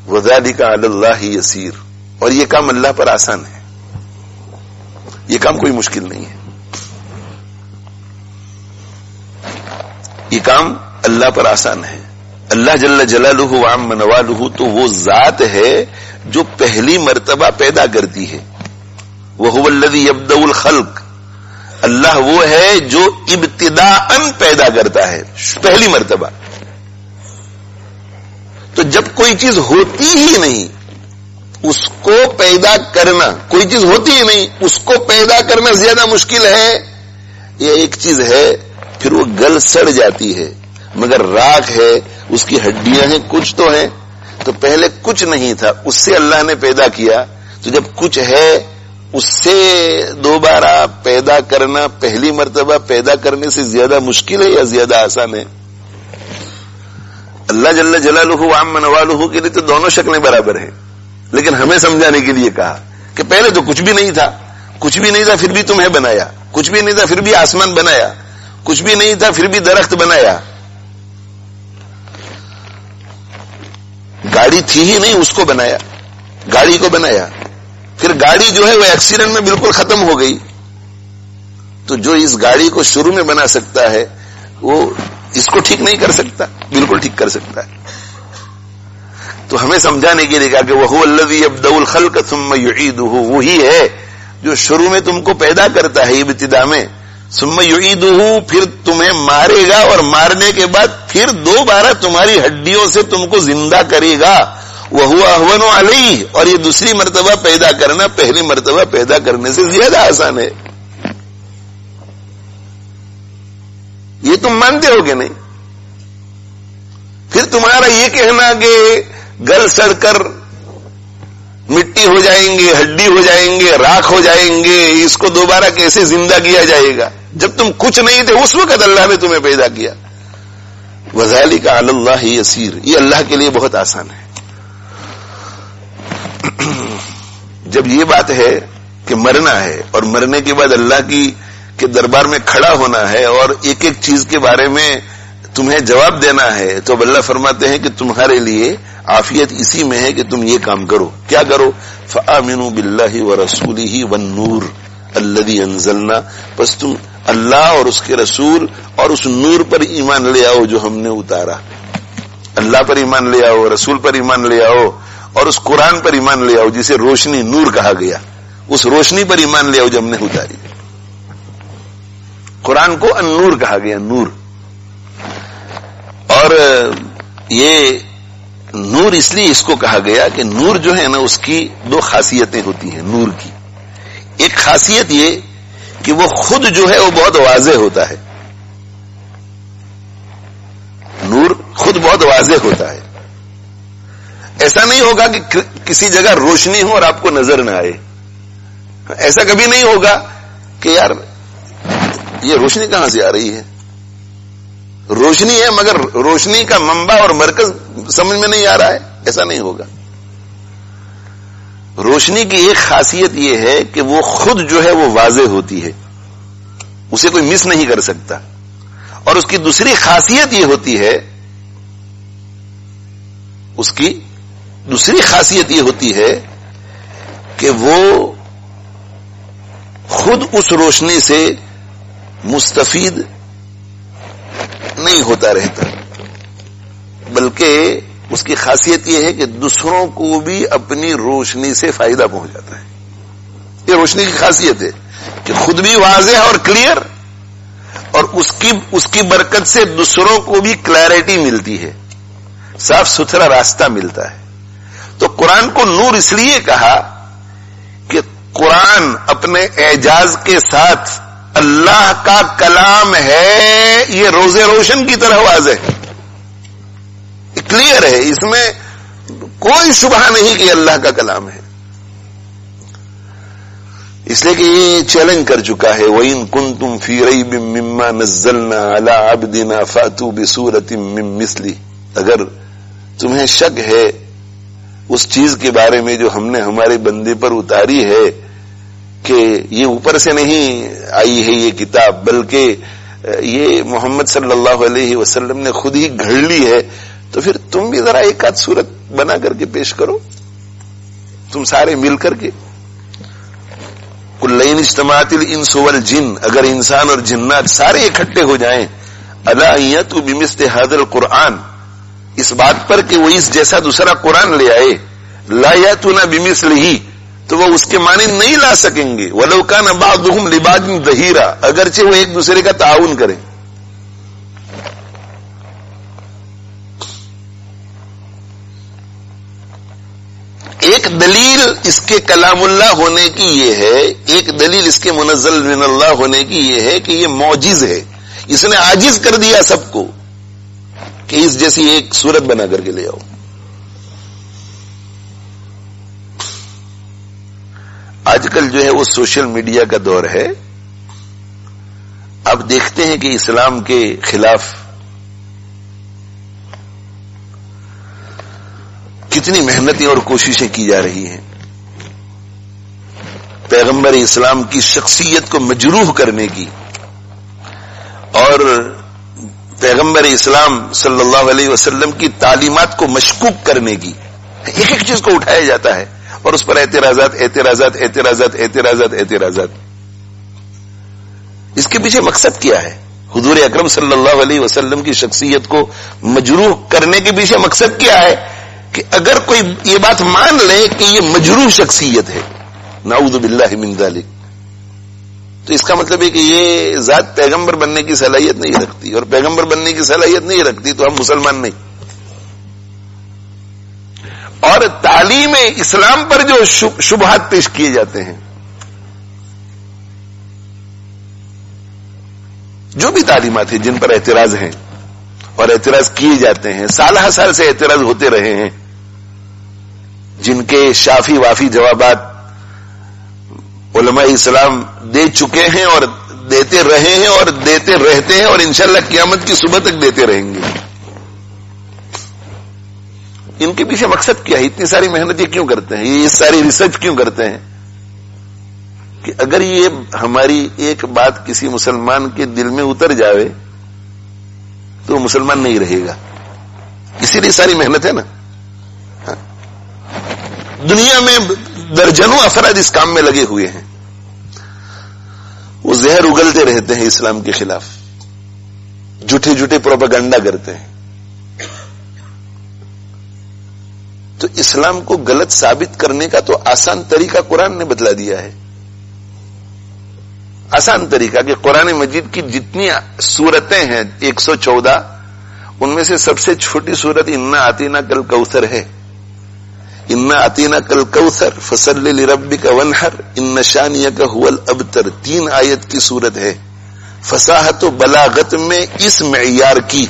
وَذَلِكَ عَلَى اللَّهِ يَسِيرٌ، اور یہ کام اللہ پر آسان ہے، یہ کام کوئی مشکل نہیں ہے، یہ کام اللہ پر آسان ہے. اللہ جل جلالہ وعم نوالہ تو وہ ذات ہے جو پہلی مرتبہ پیدا کرتی ہے. وَهُوَ الَّذِي يَبْدَأُ الْخَلْقَ، اللہ وہ ہے جو ابتداءً پیدا کرتا ہے پہلی مرتبہ. تو جب کوئی چیز ہوتی ہی نہیں اس کو پیدا کرنا، کوئی چیز ہوتی ہی نہیں اس کو پیدا کرنا زیادہ مشکل ہے. یہ ایک چیز ہے، پھر وہ گل سڑ جاتی ہے مگر راکھ ہے، اس کی ہڈیاں ہیں، کچھ تو ہیں. تو پہلے کچھ نہیں تھا، اس سے اللہ نے پیدا کیا. تو جب کچھ ہے اس سے دوبارہ پیدا کرنا پہلی مرتبہ پیدا کرنے سے زیادہ مشکل ہے یا زیادہ آسان ہے؟ اللہ جل جلالہ وعم نوالہ کے لیے تو دونوں شکلیں برابر ہیں، لیکن ہمیں سمجھانے کے لیے کہا کہ پہلے تو کچھ بھی نہیں تھا، کچھ بھی نہیں تھا پھر بھی تمہیں بنایا، کچھ بھی نہیں تھا پھر بھی آسمان بنایا، کچھ بھی نہیں تھا پھر بھی درخت بنایا، گاڑی تھی ہی نہیں اس کو بنایا، گاڑی کو بنایا، پھر گاڑی جو ہے وہ ایکسیڈنٹ میں بالکل ختم ہو گئی، تو جو اس گاڑی کو شروع میں بنا سکتا ہے وہ اس کو ٹھیک نہیں کر سکتا؟ بالکل ٹھیک کر سکتا ہے۔ تو ہمیں سمجھانے کے لیے کہا کہ وَهُوَ الَّذِي يَبْدَأُ الْخَلْقَ ثُمَّ يُعِيدُهُ، وہی ہے جو شروع میں تم کو پیدا کرتا ہے ابتدا میں، ثُمَّ يُعِيدُهُ، پھر تمہیں مارے گا اور مارنے کے بعد پھر دوبارہ تمہاری ہڈیوں سے تم کو زندہ کرے گا، وَهُوَ أَهْوَنُ عَلَيْهِ، اور یہ دوسری مرتبہ پیدا کرنا پہلی مرتبہ پیدا کرنے سے زیادہ آسان ہے۔ یہ تم مانتے ہو کہ نہیں؟ پھر تمہارا یہ کہنا کہ گل سڑ کر مٹی ہو جائیں گے، ہڈی ہو جائیں گے، راکھ ہو جائیں گے، اس کو دوبارہ کیسے زندہ کیا جائے گا؟ جب تم کچھ نہیں تھے اس وقت اللہ نے تمہیں پیدا کیا۔ وَذَلِكَ عَلَى اللَّهِ يَسِيرٌ، یہ اللہ کے لیے بہت آسان ہے۔ جب یہ بات ہے کہ مرنا ہے اور مرنے کے بعد اللہ کے دربار میں کھڑا ہونا ہے اور ایک ایک چیز کے بارے میں تمہیں جواب دینا ہے، تو اللہ فرماتے ہیں کہ تمہارے لیے عافیت اسی میں ہے کہ تم یہ کام کرو۔ کیا کرو؟ فآمنوا باللہ ورسولہ والنور الذی انزلنا، پس تم اللہ اور اس کے رسول اور اس نور پر ایمان لے آؤ جو ہم نے اتارا۔ اللہ پر ایمان لے آؤ، رسول پر ایمان لے آؤ، اور اس قرآن پر ایمان لے آؤ جسے روشنی نور کہا گیا، اس روشنی پر ایمان لے آؤ جو ہم نے اتاری۔ قرآن کو النور کہا گیا، نور۔ اور یہ نور اس لیے اس کو کہا گیا کہ نور جو ہے نا اس کی دو خاصیتیں ہوتی ہیں نور کی۔ ایک خاصیت یہ کہ وہ خود جو ہے وہ بہت واضح ہوتا ہے، نور خود بہت واضح ہوتا ہے۔ ایسا نہیں ہوگا کہ کسی جگہ روشنی ہو اور آپ کو نظر نہ آئے، ایسا کبھی نہیں ہوگا کہ یار یہ روشنی کہاں سے آ رہی ہے، روشنی ہے مگر روشنی کا منبع اور مرکز سمجھ میں نہیں آ رہا ہے، ایسا نہیں ہوگا۔ روشنی کی ایک خاصیت یہ ہے کہ وہ خود جو ہے وہ واضح ہوتی ہے، اسے کوئی مس نہیں کر سکتا۔ اور اس کی دوسری خاصیت یہ ہوتی ہے، اس کی دوسری خاصیت یہ ہوتی ہے کہ وہ خود اس روشنی سے مستفید نہیں ہوتا رہتا، بلکہ اس کی خاصیت یہ ہے کہ دوسروں کو بھی اپنی روشنی سے فائدہ پہنچاتا ہے۔ یہ روشنی کی خاصیت ہے کہ خود بھی واضح اور کلیئر، اور اس کی برکت سے دوسروں کو بھی کلیئرٹی ملتی ہے، صاف ستھرا راستہ ملتا ہے۔ تو قرآن کو نور اس لیے کہا کہ قرآن اپنے اعجاز کے ساتھ اللہ کا کلام ہے، یہ روز روشن کی طرح واضح ہے، کلیئر ہے، اس میں کوئی شبہ نہیں کہ اللہ کا کلام ہے۔ اس لیے کہ یہ چیلنج کر چکا ہے، وَإِن كُنتُمْ فِي رَيْبٍ مِّمَّا نَزَّلْنَا عَلَىٰ عَبْدِنَا فَأْتُوا بِسُورَةٍ مِّن مِّثْلِهِ، اگر تمہیں شک ہے اس چیز کے بارے میں جو ہم نے ہمارے بندے پر اتاری ہے کہ یہ اوپر سے نہیں آئی ہے یہ کتاب، بلکہ یہ محمد صلی اللہ علیہ وسلم نے خود ہی گھڑ لی ہے، تو پھر تم بھی ذرا ایک آدھ صورت بنا کر کے پیش کرو، تم سارے مل کر کے۔ قُلْ لَئِنِ اجْتَمَعَتِ الْإِنسُ وَالْجِنُّ، اگر انسان اور جنات سارے اکٹھے ہو جائیں، أَلَا أَن يَأْتُوا بِمِثْلِ هَذَا الْقُرْآنِ، اس بات پر کہ وہ اس جیسا دوسرا قرآن لے آئے، لَا يَأْتُونَ بِمِثْلِهِ، تو وہ اس کے معنی نہیں لا سکیں گے، وَلَوْ كَانَ بَعْضُهُمْ لِبَعْضٍ ظَهِيرًا، اگرچہ وہ ایک دوسرے کا تعاون کریں۔ ایک دلیل اس کے کلام اللہ ہونے کی یہ ہے، ایک دلیل اس کے منزل من اللہ ہونے کی یہ ہے کہ یہ معجز ہے، اس نے عاجز کر دیا سب کو کہ اس جیسی ایک صورت بنا کر کے لے آؤ۔ آج کل جو ہے وہ سوشل میڈیا کا دور ہے. آپ دیکھتے ہیں کہ اسلام کے خلاف کتنی محنتیں اور کوششیں کی جا رہی ہیں. پیغمبر اسلام کی شخصیت کو مجروح کرنے کی اور پیغمبر اسلام صلی اللہ علیہ وسلم کی تعلیمات کو مشکوک کرنے کی ایک ایک چیز کو اٹھایا جاتا ہے اور اس پر اعتراضات اعتراضات اعتراضات اعتراضات اعتراضات. اس کے پیچھے مقصد کیا ہے؟ حضور اکرم صلی اللہ علیہ وسلم کی شخصیت کو مجروح کرنے کے پیچھے مقصد کیا ہے کہ اگر کوئی یہ بات مان لے کہ یہ مجروح شخصیت ہے، نعوذ باللہ من ذلک، تو اس کا مطلب ہے کہ یہ ذات پیغمبر بننے کی صلاحیت نہیں رکھتی، اور پیغمبر بننے کی صلاحیت نہیں رکھتی تو ہم مسلمان نہیں. اور تعلیم اسلام پر جو شبہات پیش کیے جاتے ہیں، جو بھی تعلیمات ہیں جن پر اعتراض ہیں اور اعتراض کیے جاتے ہیں، سالہ سال سے اعتراض ہوتے رہے ہیں، جن کے شافی وافی جوابات علماء اسلام دے چکے ہیں اور دیتے رہے ہیں اور دیتے رہتے ہیں اور انشاءاللہ قیامت کی صبح تک دیتے رہیں گے. ان کے پیچھے مقصد کیا ہے؟ اتنی ساری محنتیں کیوں کرتے ہیں؟ یہ ساری ریسرچ کیوں کرتے ہیں؟ کہ اگر یہ ہماری ایک بات کسی مسلمان کے دل میں اتر جاوے تو وہ مسلمان نہیں رہے گا. اسی لیے ساری محنت ہے نا. دنیا میں درجنوں افراد اس کام میں لگے ہوئے ہیں، وہ زہر اگلتے رہتے ہیں اسلام کے خلاف، جھوٹے جھوٹے پروپیگنڈا کرتے ہیں. تو اسلام کو غلط ثابت کرنے کا تو آسان طریقہ قرآن نے بتلا دیا ہے. آسان طریقہ کہ قرآن مجید کی جتنی سورتیں ہیں 114، ان میں سے سب سے چھوٹی سورت انا آتینا کل کوثر ہے. انا آتینا کل کوثر فصل لربک وانحر ان شانیک هو الابتر، 3 آیت کی سورت ہے. فصاحت و بلاغت میں اس معیار کی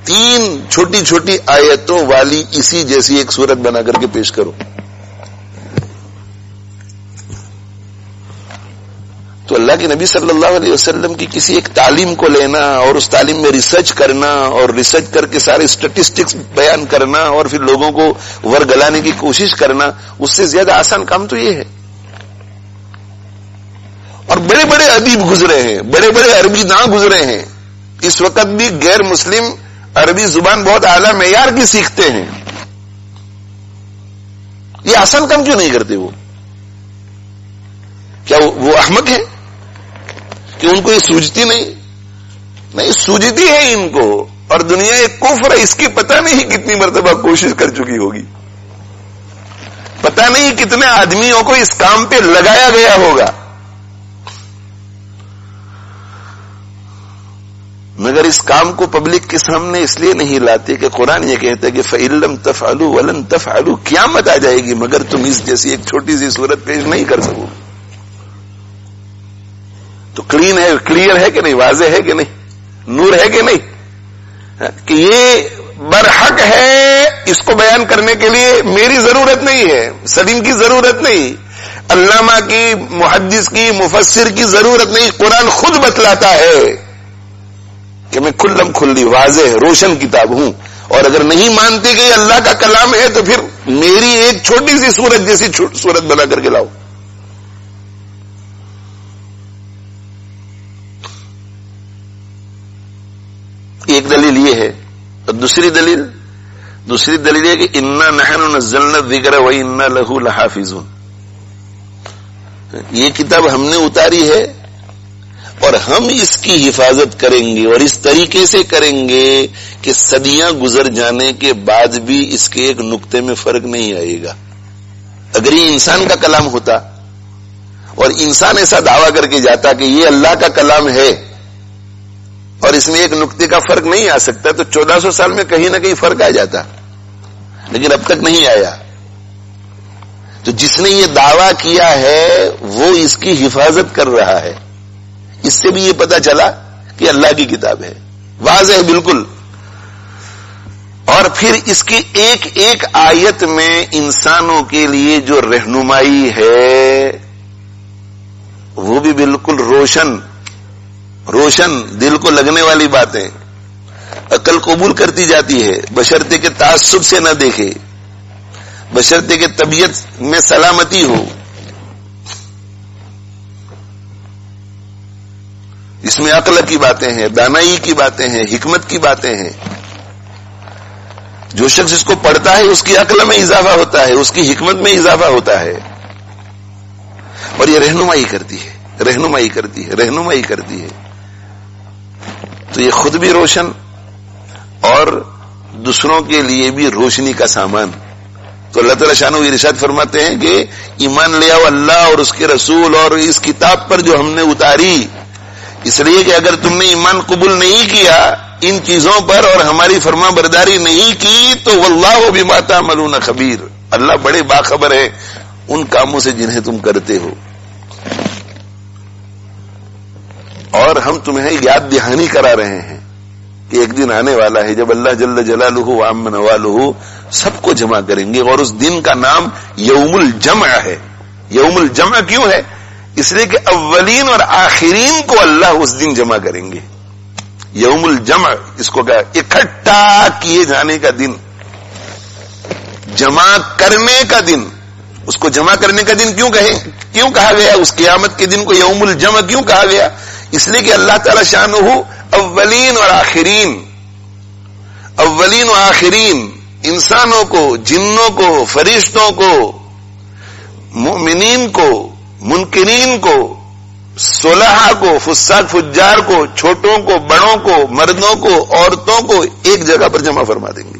3 چھوٹی چھوٹی آیتوں والی اسی جیسی ایک سورت بنا کر کے پیش کرو. تو اللہ کے نبی صلی اللہ علیہ وسلم کی کسی ایک تعلیم کو لینا اور اس تعلیم میں ریسرچ کرنا اور ریسرچ کر کے سارے اسٹیٹسٹکس بیان کرنا اور پھر لوگوں کو ورگلانے کی کوشش کرنا، اس سے زیادہ آسان کام تو یہ ہے. اور بڑے بڑے ادیب گزرے ہیں، بڑے بڑے عربی داں گزرے ہیں، اس وقت بھی غیر مسلم عربی زبان بہت اعلیٰ معیار کی سیکھتے ہیں. یہ آسان کام کیوں نہیں کرتے؟ وہ کیا وہ احمق ہیں کہ ان کو یہ سوجتی نہیں سوجتی ہے ان کو. اور دنیا ایک کفر ہے، اس کی پتہ نہیں کتنی مرتبہ کوشش کر چکی ہوگی، پتہ نہیں کتنے آدمیوں کو اس کام پہ لگایا گیا ہوگا، مگر اس کام کو پبلک کے سامنے اس لیے نہیں لاتے کہ قرآن یہ کہتا ہے کہ فَإِن لَمْ تَفْعَلُوا وَلَن تَفْعَلُوا، قیامت آ جائے گی مگر تم اس جیسی ایک چھوٹی سی صورت پیش نہیں کر سکو. تو کلین ہے، کلیئر ہے کہ نہیں، واضح ہے کہ نہیں، نور ہے کہ نہیں، کہ یہ برحق ہے. اس کو بیان کرنے کے لیے میری ضرورت نہیں ہے، سلیم کی ضرورت نہیں، علامہ کی، محدث کی، مفسر کی ضرورت نہیں. قرآن خود بتلاتا ہے کہ میں کھلم کھلی واضح روشن کتاب ہوں. اور اگر نہیں مانتے کہ یہ اللہ کا کلام ہے تو پھر میری ایک چھوٹی سی سورت جیسی سورت بنا کر کے لاؤ. ایک دلیل یہ ہے. اور دوسری دلیل یہ کہ انا نحن نزلنا الذکر و انا لہ لحافظون، یہ کتاب ہم نے اتاری ہے اور ہم اس کی حفاظت کریں گے، اور اس طریقے سے کریں گے کہ صدیاں گزر جانے کے بعد بھی اس کے ایک نقطے میں فرق نہیں آئے گا. اگر یہ انسان کا کلام ہوتا اور انسان ایسا دعویٰ کر کے جاتا کہ یہ اللہ کا کلام ہے اور اس میں ایک نقطے کا فرق نہیں آ سکتا، تو 1400 سال میں کہیں نہ کہیں فرق آ جاتا، لیکن اب تک نہیں آیا. تو جس نے یہ دعویٰ کیا ہے وہ اس کی حفاظت کر رہا ہے. اس سے بھی یہ پتا چلا کہ اللہ کی کتاب ہے، واضح بالکل. اور پھر اس کی ایک ایک آیت میں انسانوں کے لیے جو رہنمائی ہے وہ بھی بالکل روشن دل کو لگنے والی باتیں، عقل قبول کرتی جاتی ہے بشرطے کہ تعصب سے نہ دیکھے، بشرطے کہ طبیعت میں سلامتی ہو. اس میں عقل کی باتیں ہیں، دانائی کی باتیں ہیں، حکمت کی باتیں ہیں. جو شخص اس کو پڑھتا ہے اس کی عقل میں اضافہ ہوتا ہے، اس کی حکمت میں اضافہ ہوتا ہے، اور یہ رہنمائی کرتی ہے. تو یہ خود بھی روشن اور دوسروں کے لیے بھی روشنی کا سامان. تو اللہ تعالیٰ شانہ ارشاد فرماتے ہیں کہ ایمان لے آؤ اللہ اور اس کے رسول اور اس کتاب پر جو ہم نے اتاری، اس لیے کہ اگر تم نے ایمان قبول نہیں کیا ان چیزوں پر اور ہماری فرما برداری نہیں کی تو واللہ بما تعملون خبیر، اللہ بڑے باخبر ہے ان کاموں سے جنہیں تم کرتے ہو. اور ہم تمہیں یاد دہانی کرا رہے ہیں کہ ایک دن آنے والا ہے جب اللہ جل جلالہ و عم نوالہ سب کو جمع کریں گے، اور اس دن کا نام یوم الجمع ہے. یوم الجمع کیوں ہے؟ اس لیے کہ اولین اور آخرین کو اللہ اس دن جمع کریں گے. یوم الجمع اس کو کہا اکٹھا کیے جانے کا دن، جمع کرنے کا دن. اس کو جمع کرنے کا دن کیوں کہا گیا؟ اس قیامت کے دن کو یوم الجمع کیوں کہا گیا؟ اس لیے کہ اللہ تعالی شانہ اولین اور آخرین انسانوں کو، جنوں کو، فرشتوں کو، مؤمنین کو، منکرین کو، صلحاء کو، فساق فجار کو، چھوٹوں کو، بڑوں کو، مردوں کو، عورتوں کو ایک جگہ پر جمع فرما دیں گے.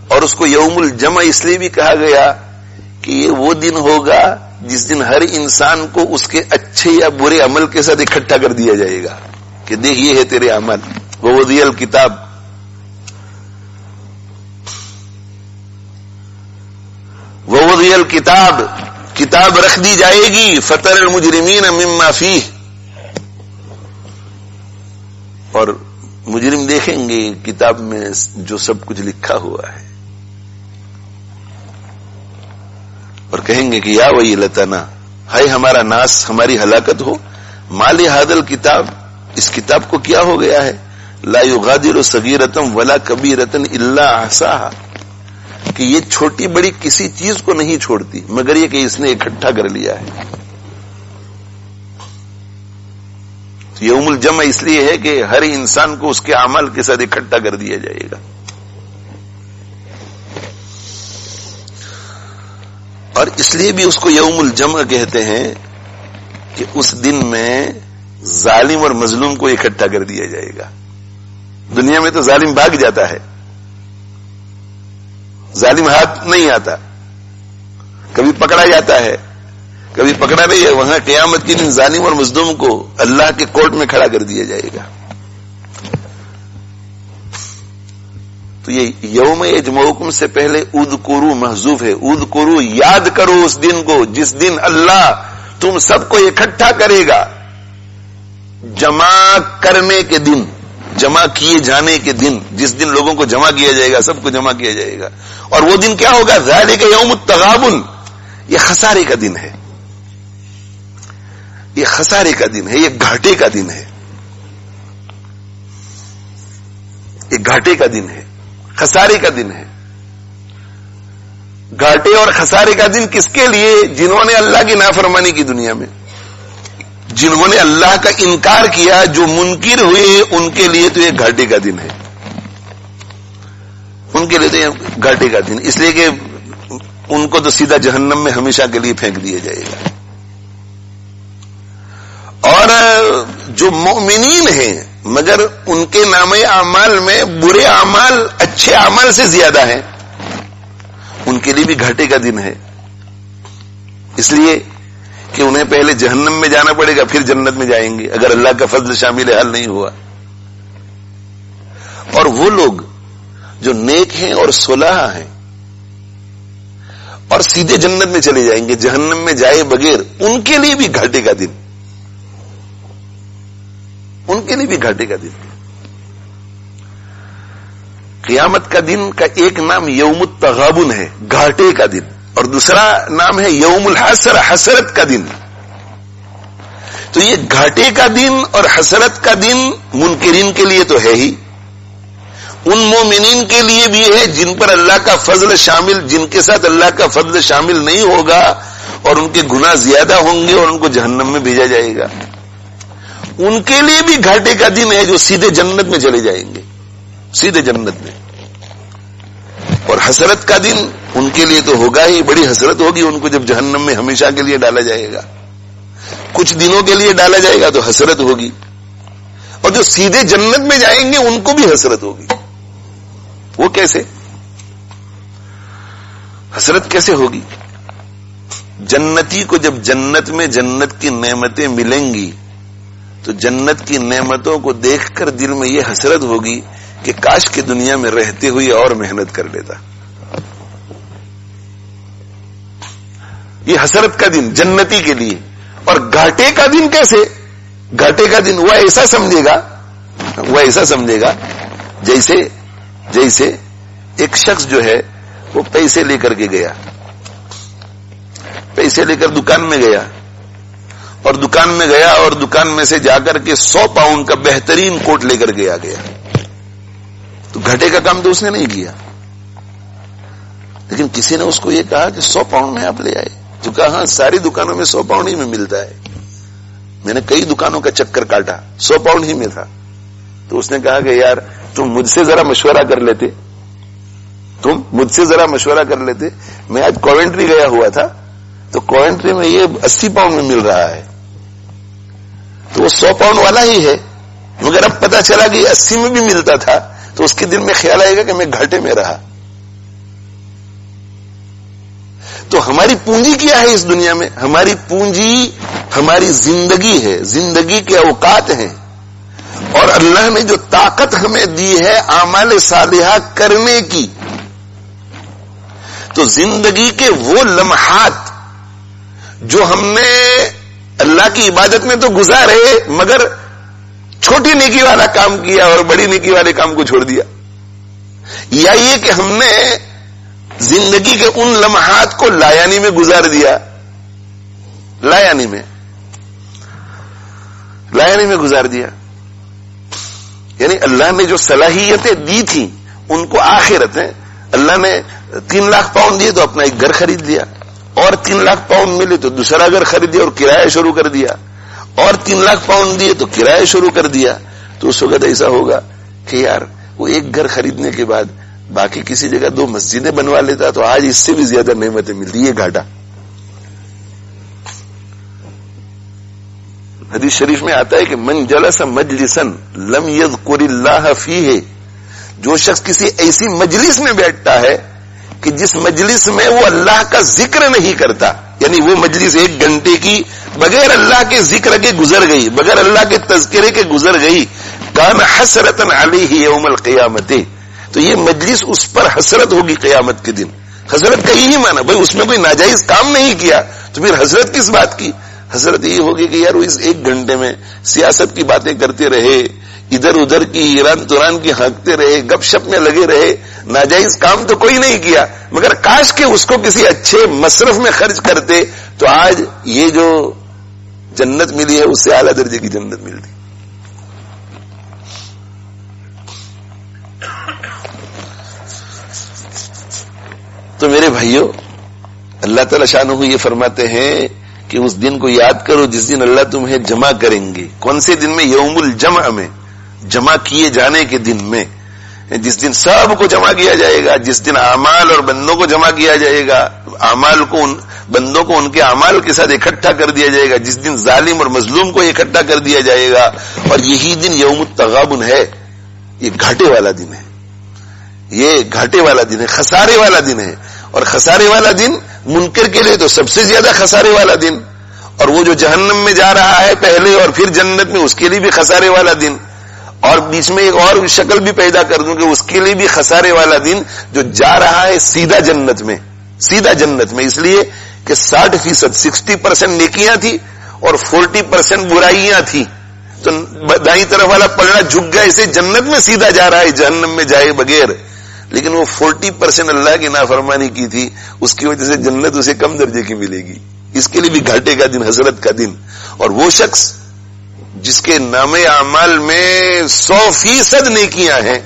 اور اس کو یوم الجمع اس لیے بھی کہا گیا کہ یہ وہ دن ہوگا جس دن ہر انسان کو اس کے اچھے یا برے عمل کے ساتھ اکٹھا کر دیا جائے گا کہ دیکھ یہ ہے تیرے عمل. ووضع الکتاب، ووضع الکتاب، کتاب رکھ دی جائے گی. فتر المجرمین مما فیہ، اور مجرم دیکھیں گے کتاب میں جو سب کچھ لکھا ہوا ہے اور کہیں گے کہ یا ویلتنا، ہائے ہمارا ناس، ہماری ہلاکت ہو. مال ھذا الکتاب، اس کتاب کو کیا ہو گیا ہے؟ لا یغادر صغیرۃ ولا کبیرۃ الا احصاها، کہ یہ چھوٹی بڑی کسی چیز کو نہیں چھوڑتی مگر یہ کہ اس نے اکٹھا کر لیا ہے. تو یوم الجمع اس لیے ہے کہ ہر انسان کو اس کے اعمال کے ساتھ اکٹھا کر دیا جائے گا. اور اس لیے بھی اس کو یوم الجمع کہتے ہیں کہ اس دن میں ظالم اور مظلوم کو اکٹھا کر دیا جائے گا. دنیا میں تو ظالم بھاگ جاتا ہے، ظالم ہاتھ نہیں آتا، کبھی پکڑا جاتا ہے کبھی پکڑا نہیں ہے. وہاں قیامت کے دن ظالم اور مظلوم کو اللہ کے کورٹ میں کھڑا کر دیا جائے گا. تو یہ یوم یجمعکم سے پہلے اذکروا محذوف ہے. اذکروا، یاد کرو اس دن کو جس دن اللہ تم سب کو اکٹھا کرے گا. جمع کرنے کے دن، جمع کیے جانے کے دن، جس دن لوگوں کو جمع کیا جائے گا، سب کو جمع کیا جائے گا. اور وہ دن کیا ہوگا؟ ذالک یوم التغابن، یہ خسارے کا دن ہے، یہ خسارے کا دن ہے، یہ گھاٹے کا دن ہے، یہ گھاٹے کا دن ہے، خسارے کا دن ہے. گھاٹے اور خسارے کا دن کس کے لیے؟ جنہوں نے اللہ کی نافرمانی کی دنیا میں، جنہوں نے اللہ کا انکار کیا، جو منکر ہوئے، ان کے لیے تو یہ گھاٹے کا دن ہے. ان کے لیے تو یہ گھاٹے کا دن، اس لیے کہ ان کو تو سیدھا جہنم میں ہمیشہ کے لیے پھینک دیا جائے گا. اور جو مومنین ہیں مگر ان کے نام اعمال میں برے اعمال اچھے اعمال سے زیادہ ہیں، ان کے لیے بھی گھاٹے کا دن ہے. اس لیے کہ انہیں پہلے جہنم میں جانا پڑے گا، پھر جنت میں جائیں گے اگر اللہ کا فضل شامل حال نہیں ہوا. اور وہ لوگ جو نیک ہیں اور صلح ہیں اور سیدھے جنت میں چلے جائیں گے جہنم میں جائے بغیر، ان کے لیے بھی گھاٹے کا دن، ان کے لیے بھی گھاٹے کا دن. قیامت کا دن کا ایک نام یوم التغابن ہے، گھاٹے کا دن، اور دوسرا نام ہے یوم الحسرہ، حسرت کا دن. تو یہ گھاٹے کا دن اور حسرت کا دن منکرین کے لیے تو ہے ہی، ان مومنین کے لیے بھی ہے جن پر اللہ کا فضل شامل، جن کے ساتھ اللہ کا فضل شامل نہیں ہوگا اور ان کے گناہ زیادہ ہوں گے اور ان کو جہنم میں بھیجا جائے گا. ان کے لیے بھی گھاٹے کا دن ہے جو سیدھے جنت میں چلے جائیں گے، سیدھے جنت میں. اور حسرت کا دن ان کے لیے تو ہوگا ہی، بڑی حسرت ہوگی ان کو جب جہنم میں ہمیشہ کے لیے ڈالا جائے گا. کچھ دنوں کے لیے ڈالا جائے گا تو حسرت ہوگی، اور جو سیدھے جنت میں جائیں گے ان کو بھی حسرت ہوگی. وہ کیسے حسرت کیسے ہوگی؟ جنتی کو جب جنت میں جنت کی نعمتیں ملیں گی تو جنت کی نعمتوں کو دیکھ کر دل میں یہ حسرت ہوگی کہ کاش کے دنیا میں رہتے ہوئے اور محنت کر لیتا. یہ حسرت کا دن جنتی کے لیے. اور گھاٹے کا دن کیسے؟ گھاٹے کا دن وہ ایسا سمجھے گا جیسے ایک شخص جو ہے وہ پیسے لے کر کے گیا، پیسے لے کر دکان میں گیا، اور دکان میں سے جا کر کے 100 پاؤنڈ کا بہترین کوٹ لے کر گیا. تو گھاٹے کا کام تو اس نے نہیں کیا، لیکن کسی نے اس کو یہ کہا کہ 100 پاؤنڈ میں آپ لے آئے. تو کہا ہاں، ساری دکانوں میں 100 پاؤنڈ ہی میں ملتا ہے، میں نے کئی دکانوں کا چکر کاٹا، 100 پاؤنڈ ہی میں تھا. تو اس نے کہا کہ یار تم مجھ سے ذرا مشورہ کر لیتے، میں آج کوونٹری گیا ہوا تھا، تو کوونٹری میں یہ 80 پاؤنڈ میں مل رہا ہے، تو وہ 100 پاؤنڈ والا ہی ہے، مگر اب پتا چلا کہ 80 میں بھی ملتا تھا، تو اس کے دل میں خیال آئے گا کہ میں گھاٹے میں رہا. تو ہماری پونجی کیا ہے اس دنیا میں؟ ہماری پونجی ہماری زندگی ہے، زندگی کے اوقات ہیں، اور اللہ نے جو طاقت ہمیں دی ہے اعمال صالحہ کرنے کی، تو زندگی کے وہ لمحات جو ہم نے اللہ کی عبادت میں تو گزارے، مگر چھوٹی نیکی والا کام کیا اور بڑی نیکی والے کام کو چھوڑ دیا، یا یہ کہ ہم نے زندگی کے ان لمحات کو لایانی میں گزار دیا، لایانی میں گزار دیا. یعنی اللہ نے جو صلاحیتیں دی تھیں ان کو آخرت ہے. اللہ نے 3 لاکھ پاؤنڈ دیے تو اپنا ایک گھر خرید لیا، اور 3 لاکھ پاؤنڈ ملے تو دوسرا گھر خرید لیا اور کرایہ شروع کر دیا، اور 3 لاکھ پاؤنڈ دیے تو کرایہ شروع کر دیا. تو اس وقت ایسا ہوگا کہ یار وہ ایک گھر خریدنے کے بعد باقی کسی جگہ 2 مسجدیں بنوا لیتا تو آج اس سے بھی زیادہ نعمتیں ملتی. یہ گھاٹا. حدیث شریف میں آتا ہے کہ من جلس مجلسا لم یذکر اللہ فیہ، جو شخص کسی ایسی مجلس میں بیٹھتا ہے کہ جس مجلس میں وہ اللہ کا ذکر نہیں کرتا، یعنی وہ مجلس 1 گھنٹے کی بغیر اللہ کے ذکر کے گزر گئی، بغیر اللہ کے تذکرے کے گزر گئی، کان حسرتا علیہ یوم القیامت، تو یہ مجلس اس پر حسرت ہوگی قیامت کے دن. حسرت کا یہی معنی، بھائی اس میں کوئی ناجائز کام نہیں کیا تو پھر حسرت کس بات کی؟ حسرت یہ ہوگی کہ یار وہ اس 1 گھنٹے میں سیاست کی باتیں کرتے رہے، ادھر ادھر کی ایران توران کی ہانکتے رہے، گپ شپ میں لگے رہے، ناجائز کام تو کوئی نہیں کیا، مگر کاش کہ اس کو کسی اچھے مصرف میں خرچ کرتے تو آج یہ جو جنت ملی ہے اس سے اعلیٰ درجے کی جنت ملتی. تو میرے بھائیوں، اللہ تعالی شانہ یہ فرماتے ہیں کہ اس دن کو یاد کرو جس دن اللہ تمہیں جمع کریں گے. کون سے دن میں؟ یوم الجمع میں، جمع کیے جانے کے دن میں، جس دن سب کو جمع کیا جائے گا، جس دن اعمال اور بندوں کو جمع کیا جائے گا، اعمال کو بندوں کو ان کے اعمال کے ساتھ اکٹھا کر دیا جائے گا، جس دن ظالم اور مظلوم کو اکٹھا کر دیا جائے گا. اور یہی دن یوم التغابن ہے، یہ گھاٹے والا دن ہے، یہ گھاٹے والا دن ہے، خسارے والا دن ہے. اور خسارے والا دن منکر کے لیے تو سب سے زیادہ خسارے والا دن، اور وہ جو جہنم میں جا رہا ہے پہلے اور پھر جنت میں، اس کے لیے بھی خسارے والا دن. اور بیچ میں ایک اور شکل بھی پیدا کر دوں کہ اس کے لیے بھی خسارے والا دن، جو جا رہا ہے سیدھا جنت میں، سیدھا جنت میں، اس لیے کہ 60% 60% نیکیاں تھی اور 40% برائیاں تھی. تو دائیں طرف والا پلڑا جھک گیا، اسے جنت میں سیدھا جا رہا ہے، جہنم میں جائے بغیر. لیکن وہ 40% اللہ کی نافرمانی کی تھی، اس کی وجہ سے جنت اسے کم درجے کی ملے گی. اس کے لیے بھی گھاٹے کا دن، حسرت کا دن. اور وہ شخص جس کے نام اعمال میں 100% نیکیاں ہیں،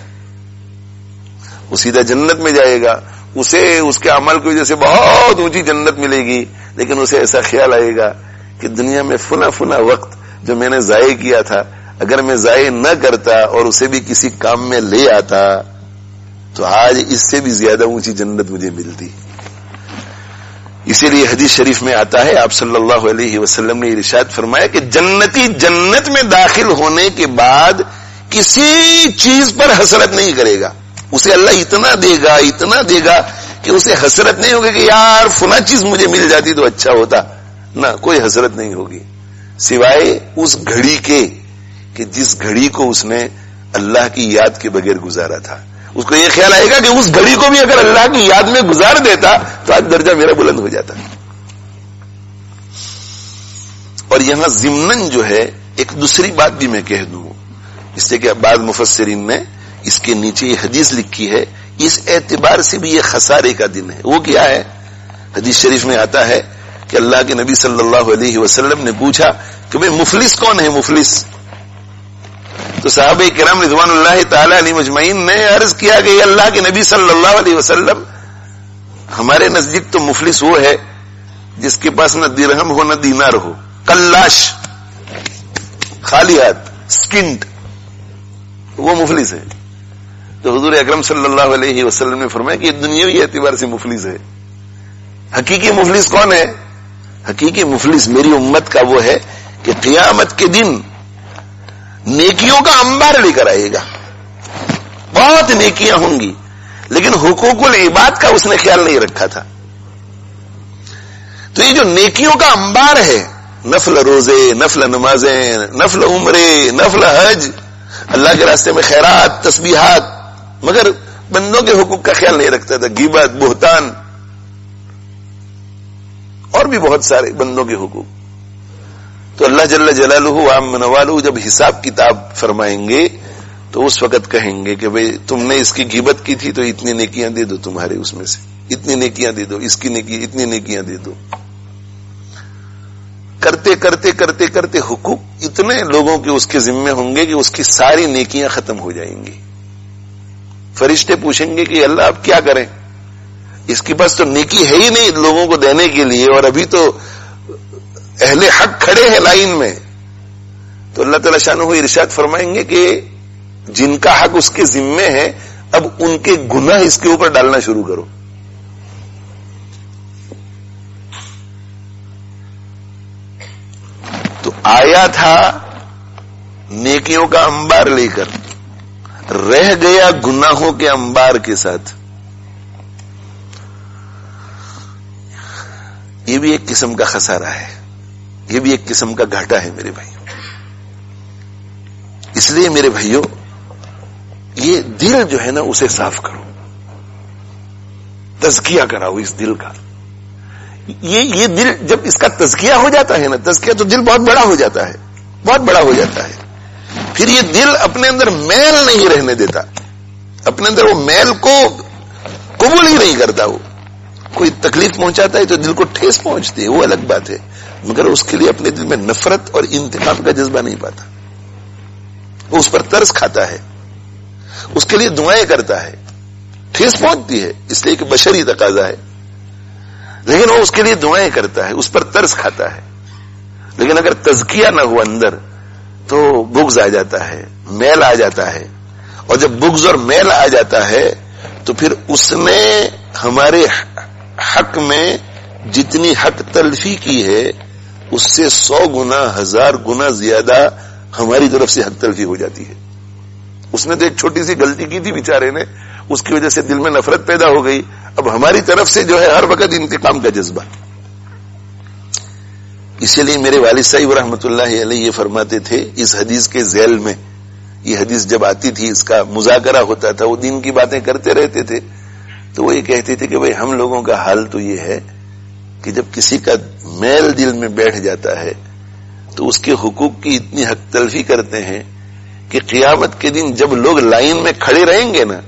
وہ سیدھا جنت میں جائے گا. اسے اس کے اعمال کی وجہ سے بہت اونچی جنت ملے گی، لیکن اسے ایسا خیال آئے گا کہ دنیا میں فنا وقت جو میں نے ضائع کیا تھا، اگر میں ضائع نہ کرتا اور اسے بھی کسی کام میں لے آتا تو آج اس سے بھی زیادہ اونچی جنت مجھے ملتی. اسی لیے حدیث شریف میں آتا ہے، آپ صلی اللہ علیہ وسلم نے ارشاد فرمایا کہ جنتی جنت میں داخل ہونے کے بعد کسی چیز پر حسرت نہیں کرے گا. اسے اللہ اتنا دے گا کہ اسے حسرت نہیں ہوگی کہ یار فلاں چیز مجھے مل جاتی تو اچھا ہوتا. نہ، کوئی حسرت نہیں ہوگی سوائے اس گھڑی کے کہ جس گھڑی کو اس نے اللہ کی یاد کے بغیر گزارا تھا. اس کو یہ خیال آئے گا کہ اس گھڑی کو بھی اگر اللہ کی یاد میں گزار دیتا تو آج درجہ میرا بلند ہو جاتا. اور یہاں ضمناً جو ہے ایک دوسری بات بھی میں کہہ دوں، اس سے کہ بعض مفسرین نے اس کے نیچے یہ حدیث لکھی ہے، اس اعتبار سے بھی یہ خسارے کا دن ہے. وہ کیا ہے؟ حدیث شریف میں آتا ہے کہ اللہ کے نبی صلی اللہ علیہ وسلم نے پوچھا کہ بھئی مفلس کون ہے؟ مفلس. تو صحابہ کرام رضوان اللہ تعالی علیہ مجمعین نے عرض کیا کہ یہ اللہ کے نبی صلی اللہ علیہ وسلم، ہمارے نزدیک تو مفلس وہ ہے جس کے پاس نہ درہم ہو نہ دینار ہو، کلاش، خالی ہاتھ، سکنٹ، وہ مفلس ہے. تو حضور اکرم صلی اللہ علیہ وسلم نے فرمایا کہ یہ دنیاوی اعتبار سے مفلس ہے. حقیقی مفلس کون ہے؟ حقیقی مفلس میری امت کا وہ ہے کہ قیامت کے دن نیکیوں کا انبار لے کر آئے گا، بہت نیکیاں ہوں گی، لیکن حقوق العباد کا اس نے خیال نہیں رکھا تھا. تو یہ جو نیکیوں کا انبار ہے، نفل روزے، نفل نمازیں، نفل عمرے، نفل حج، اللہ کے راستے میں خیرات، تسبیحات، مگر بندوں کے حقوق کا خیال نہیں رکھتا تھا. غیبت، بہتان اور بھی بہت سارے بندوں کے حقوق. تو اللہ جل جلالہ وعم نوالہ جب حساب کتاب فرمائیں گے تو اس وقت کہیں گے کہ بھئی تم نے اس کی غیبت کی تھی تو اتنی نیکیاں دے دو، تمہارے اس میں سے اتنی نیکیاں دے دو، اس کی نیکی اتنی نیکیاں دے دو. کرتے کرتے کرتے کرتے حقوق اتنے لوگوں کے اس کے ذمے ہوں گے کہ اس کی ساری نیکیاں ختم ہو جائیں گی. فرشتے پوچھیں گے کہ اللہ اب کیا کریں، اس کے پاس تو نیکی ہے ہی نہیں لوگوں کو دینے کے لیے، اور ابھی تو اہل حق کھڑے ہیں لائن میں. تو اللہ تعالی شانہ ارشاد فرمائیں گے کہ جن کا حق اس کے ذمے ہے اب ان کے گناہ اس کے اوپر ڈالنا شروع کرو. تو آیا تھا نیکیوں کا انبار لے کر، رہ گیا گناہوں کے انبار کے ساتھ. یہ بھی ایک قسم کا خسارہ ہے، یہ بھی ایک قسم کا گھاٹا ہے میرے بھائیوں. اس لیے میرے بھائیوں یہ دل جو ہے نا اسے صاف کرو، تزکیہ کراؤ اس دل کا. یہ دل جب اس کا تزکیہ ہو جاتا ہے نا، تزکیہ تو دل بہت بڑا ہو جاتا ہے، بہت بڑا ہو جاتا ہے. پھر یہ دل اپنے اندر میل نہیں رہنے دیتا، اپنے اندر وہ میل کو قبول ہی نہیں کرتا. وہ کوئی تکلیف پہنچاتا ہے تو دل کو ٹھیس پہنچتی ہے، وہ الگ بات ہے، مگر اس کے لیے اپنے دل میں نفرت اور انتقام کا جذبہ نہیں پاتا. وہ اس پر ترس کھاتا ہے، اس کے لیے دعائیں کرتا ہے، ٹھیس پہنچتی ہے اس لیے کہ بشری تقاضا ہے، لیکن وہ اس کے لیے دعائیں کرتا ہے، اس پر ترس کھاتا ہے. لیکن اگر تزکیہ نہ ہو اندر تو بغض آ جاتا ہے، میل آ جاتا ہے. اور جب بغض اور میل آ جاتا ہے تو پھر اس نے ہمارے حق میں جتنی حق تلفی کی ہے اس سے 100 گنا 1000 گنا زیادہ ہماری طرف سے حق تلفی ہو جاتی ہے. اس نے تو ایک چھوٹی سی غلطی کی تھی بیچارے نے، اس کی وجہ سے دل میں نفرت پیدا ہو گئی. اب ہماری طرف سے جو ہے ہر وقت انتقام کا جذبہ. اسی لیے میرے والد صاحب رحمۃ اللہ علیہ یہ فرماتے تھے، اس حدیث کے ذیل میں، یہ حدیث جب آتی تھی اس کا مذاکرہ ہوتا تھا، وہ دین کی باتیں کرتے رہتے تھے، تو وہ یہ کہتے تھے کہ بھئی ہم لوگوں کا حال تو یہ ہے کہ جب کسی کا میل دل میں بیٹھ جاتا ہے تو اس کے حقوق کی اتنی حق تلفی کرتے ہیں کہ قیامت کے دن جب لوگ لائن میں کھڑے رہیں گے نا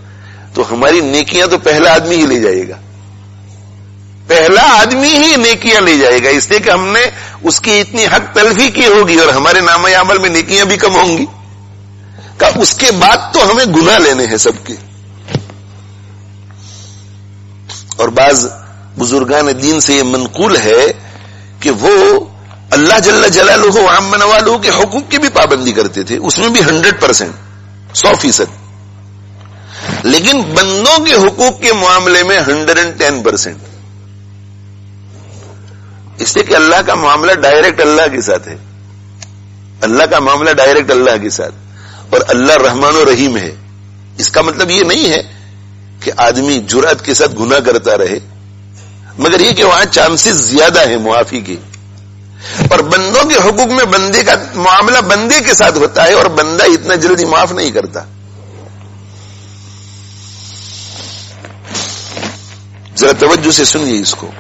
تو ہماری نیکیاں تو پہلا آدمی ہی لے جائے گا، پہلا آدمی ہی نیکیاں لے جائے گا، اس لیے کہ ہم نے اس کی اتنی حق تلفی کی ہوگی اور ہمارے نامہ عمل میں نیکیاں بھی کم ہوں گی، کہ اس کے بعد تو ہمیں گناہ لینے ہیں سب کے. اور بعض بزرگان دین سے یہ منقول ہے کہ وہ اللہ جل جلالہ و عم نوالہ کے حقوق کی بھی پابندی کرتے تھے، اس میں بھی 100%، 100%، لیکن بندوں کے حقوق کے معاملے میں 110%. اس لیے کہ اللہ کا معاملہ ڈائریکٹ اللہ کے ساتھ ہے، اللہ کا معاملہ ڈائریکٹ اللہ کے ساتھ، اور اللہ رحمان و رحیم ہے. اس کا مطلب یہ نہیں ہے کہ آدمی جرأت کے ساتھ گناہ کرتا رہے، مگر یہ کہ وہاں چانسز زیادہ ہیں معافی کے. اور بندوں کے حقوق میں بندے کا معاملہ بندے کے ساتھ ہوتا ہے اور بندہ اتنا جلدی معاف نہیں کرتا. ذرا توجہ سے سنیے اس کو،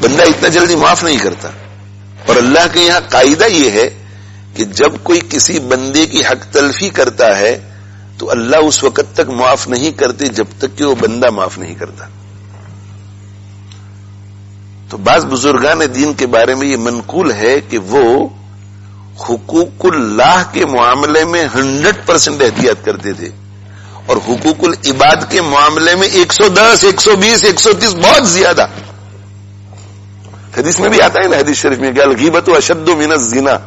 بندہ اتنا جلدی معاف نہیں کرتا. اور اللہ کے یہاں قاعدہ یہ ہے کہ جب کوئی کسی بندے کی حق تلفی کرتا ہے تو اللہ اس وقت تک معاف نہیں کرتے جب تک کہ وہ بندہ معاف نہیں کرتا. تو بعض بزرگان دین کے بارے میں یہ منقول ہے کہ وہ حقوق اللہ کے معاملے میں 100% احتیاط کرتے تھے اور حقوق العباد کے معاملے میں 110, 120, 130 بہت زیادہ. حدیث میں بھی آتا ہے نا، حدیث شریف میں کہ الغیبۃ اشد من الزنا،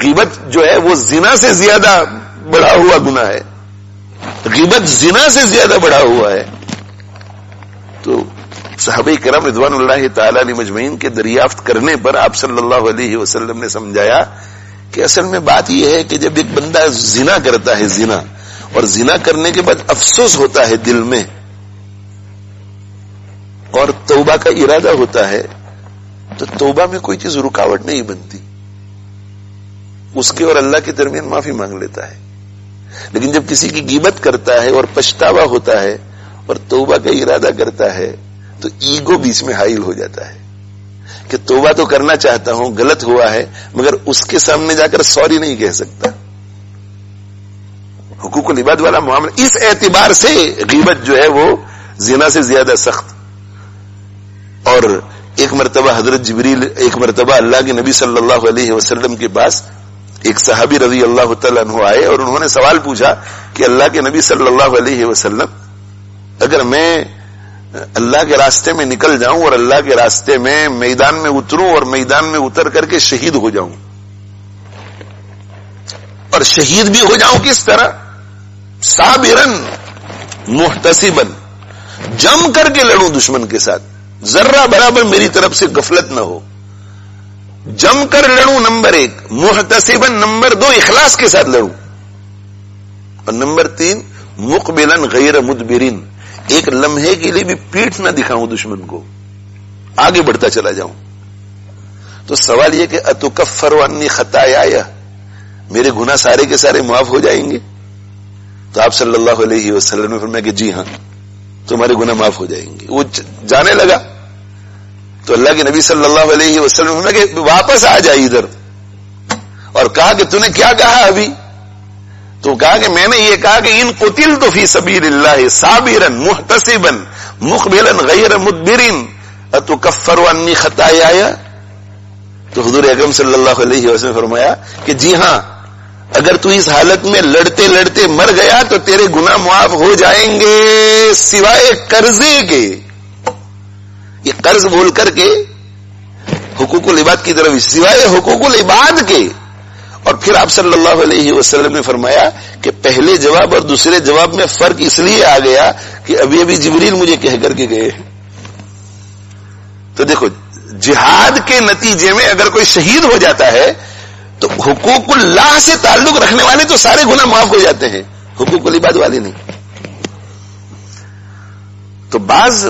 غیبت جو ہے وہ زنا سے زیادہ بڑا ہوا گناہ ہے، غیبت زنا سے زیادہ بڑا ہوا ہے. تو صحابہ کرام رضوان اللہ تعالی علیہ مجمعین کے دریافت کرنے پر آپ صلی اللہ علیہ وسلم نے سمجھایا کہ اصل میں بات یہ ہے کہ جب ایک بندہ زنا کرتا ہے، زنا، اور زنا کرنے کے بعد افسوس ہوتا ہے دل میں اور توبہ کا ارادہ ہوتا ہے، تو توبہ میں کوئی چیز رکاوٹ نہیں بنتی، اس کے اور اللہ کے درمیان معافی مانگ لیتا ہے. لیکن جب کسی کی غیبت کرتا ہے اور پچھتاوا ہوتا ہے اور توبہ کا ارادہ کرتا ہے تو ایگو بیچ میں حائل ہو جاتا ہے کہ توبہ تو کرنا چاہتا ہوں، غلط ہوا ہے، مگر اس کے سامنے جا کر سوری نہیں کہہ سکتا. حقوق العباد والا معاملہ اس اعتبار سے غیبت جو ہے وہ زنا سے زیادہ سخت. اور ایک مرتبہ حضرت جبریل ایک مرتبہ اللہ کے نبی صلی اللہ علیہ وسلم کے پاس ایک صحابی رضی اللہ تعالیٰ عنہ آئے اور انہوں نے سوال پوچھا کہ اللہ کے نبی صلی اللہ علیہ وسلم، اگر میں اللہ کے راستے میں نکل جاؤں اور اللہ کے راستے میں میدان میں اتروں اور میدان میں اتر کر کے شہید ہو جاؤں، اور شہید بھی ہو جاؤں کس طرح؟ صابرن محتسبن، جم کر کے لڑوں دشمن کے ساتھ، ذرہ برابر میری طرف سے غفلت نہ ہو، جم کر لڑوں نمبر 1، محتسبن نمبر 2 اخلاص کے ساتھ لڑوں، اور نمبر 3 مقبلن غیر مدبرین، ایک لمحے کے لیے بھی پیٹھ نہ دکھاؤں دشمن کو، آگے بڑھتا چلا جاؤں. تو سوال یہ کہ اتکفر عنی خطایا، میرے گناہ سارے کے سارے معاف ہو جائیں گے؟ تو آپ صلی اللہ علیہ وسلم نے فرمایا کہ جی ہاں، تمہارے گناہ معاف ہو جائیں گے. وہ جانے لگا تو اللہ کے نبی صلی اللہ علیہ وسلم نے فرمایا کہ واپس آ جائے ادھر، اور کہا کہ تو نے کیا کہا ابھی؟ تو کہا کہ میں نے یہ کہا کہ ان قتلت فی سبیل اللہ صابرا محتسبا مقبلا غیر مدبرین اتکفر عنی خطایا. تو حضور اکرم صلی اللہ علیہ وسلم نے فرمایا کہ جی ہاں، اگر تو اس حالت میں لڑتے لڑتے مر گیا تو تیرے گناہ معاف ہو جائیں گے سوائے قرضے کے. یہ قرض بول کر کے حقوق العباد کی طرف، سوائے حقوق العباد کے. اور پھر آپ صلی اللہ علیہ وسلم نے فرمایا کہ پہلے جواب اور دوسرے جواب میں فرق اس لیے آ گیا کہ ابھی ابھی جبریل مجھے کہہ کر کے گئے. تو دیکھو، جہاد کے نتیجے میں اگر کوئی شہید ہو جاتا ہے تو حقوق اللہ سے تعلق رکھنے والے تو سارے گناہ معاف ہو جاتے ہیں، حقوق العباد والے نہیں. تو بعض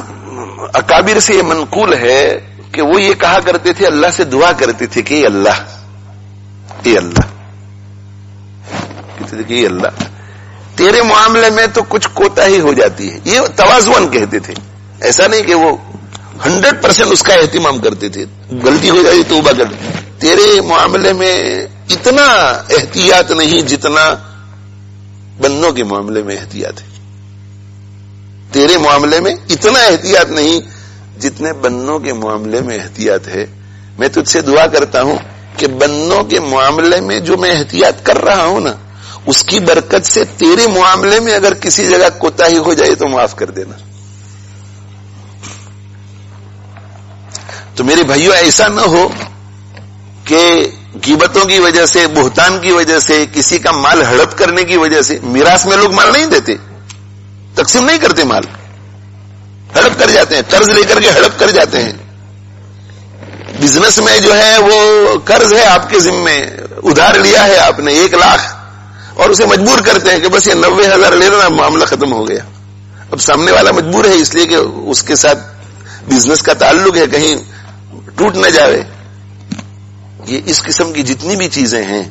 اکابر سے یہ منقول ہے کہ وہ یہ کہا کرتے تھے، اللہ سے دعا کرتے تھے کہ اے اللہ، اے اللہ، کہتے تھے کہ اے اللہ، تیرے معاملے میں تو کچھ کوتاہی ہو جاتی ہے. یہ تواضعاً کہتے تھے، ایسا نہیں کہ وہ 100% اس کا اہتمام کرتے تھے. غلطی ہو جائے توبہ کر، تیرے معاملے میں اتنا احتیاط نہیں جتنا بندوں کے معاملے میں احتیاط ہے. تیرے معاملے میں اتنا احتیاط نہیں جتنے بندوں کے معاملے میں احتیاط ہے. میں تجھ سے دعا کرتا ہوں کہ بندوں کے معاملے میں جو میں احتیاط کر رہا ہوں نا، اس کی برکت سے تیرے معاملے میں اگر کسی جگہ کوتاہی ہو جائے تو معاف کر دینا. تو میرے بھائیوں، ایسا نہ ہو کہ غیبتوں کی وجہ سے، بہتان کی وجہ سے، کسی کا مال ہڑپ کرنے کی وجہ سے. میراث میں لوگ مال نہیں دیتے، تقسیم نہیں کرتے، مال ہڑپ کر جاتے ہیں، قرض لے کر کے ہڑپ کر جاتے ہیں. بزنس میں جو ہے وہ قرض ہے آپ کے ذمے، ادھار لیا ہے آپ نے 1 لاکھ، اور اسے مجبور کرتے ہیں کہ بس یہ 90,000 لے لینا، معاملہ ختم ہو گیا. اب سامنے والا مجبور ہے اس لیے کہ اس کے ساتھ بزنس کا تعلق ہے، کہیں ٹوٹ نہ جائے. یہ اس قسم کی جتنی بھی چیزیں ہیں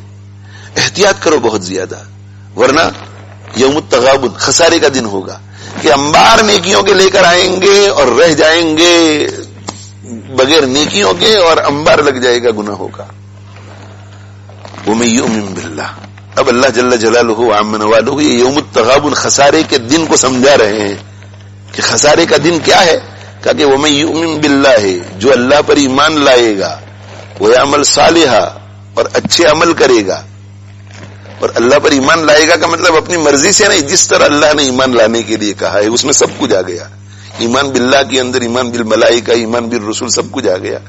احتیاط کرو بہت زیادہ، ورنہ یوم التغابن، خسارے کا دن ہوگا کہ انبار نیکیوں کے لے کر آئیں گے اور رہ جائیں گے بغیر نیکیوں کے، اور انبار لگ جائے گا گناہوں کا. وَمَن يُؤْمِن بِاللَّهِ، اب اللہ جل جلالہ عَمَّ نَوَالُهُ یہ یوم التغابن خسارے کے دن کو سمجھا رہے ہیں کہ خسارے کا دن کیا ہے. کہا کہ وَمَن يُؤْمِن بِاللَّهِ، جو اللہ پر ایمان لائے گا، وَيَعْمَلْ صَالِحًا، اور اچھے عمل کرے گا. اور اللہ پر ایمان لائے گا کا مطلب اپنی مرضی سے نہیں، جس طرح اللہ نے ایمان لانے کے لیے کہا ہے اس میں سب کچھ آ گیا. ایمان باللہ کے اندر ایمان بالملائکہ، ایمان بالرسول، سب کچھ آ گیا.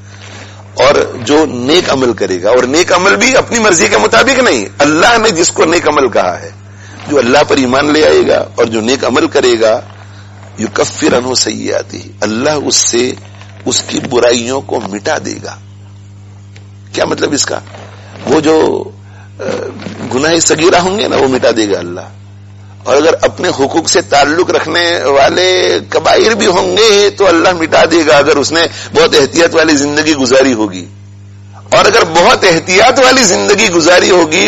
اور جو نیک عمل کرے گا، اور نیک عمل بھی اپنی مرضی کے مطابق نہیں، اللہ نے جس کو نیک عمل کہا ہے، جو اللہ پر ایمان لے آئے گا اور جو نیک عمل کرے گا، یکفر عنہ سیئاتہ، اللہ اس سے اس کی برائیوں کو مٹا دے گا. کیا مطلب اس کا؟ وہ جو گناہ صغیرہ ہوں گے نا، وہ مٹا دے گا اللہ. اور اگر اپنے حقوق سے تعلق رکھنے والے کبائر بھی ہوں گے تو اللہ مٹا دے گا، اگر اس نے بہت احتیاط والی زندگی گزاری ہوگی. اور اگر بہت احتیاط والی زندگی گزاری ہوگی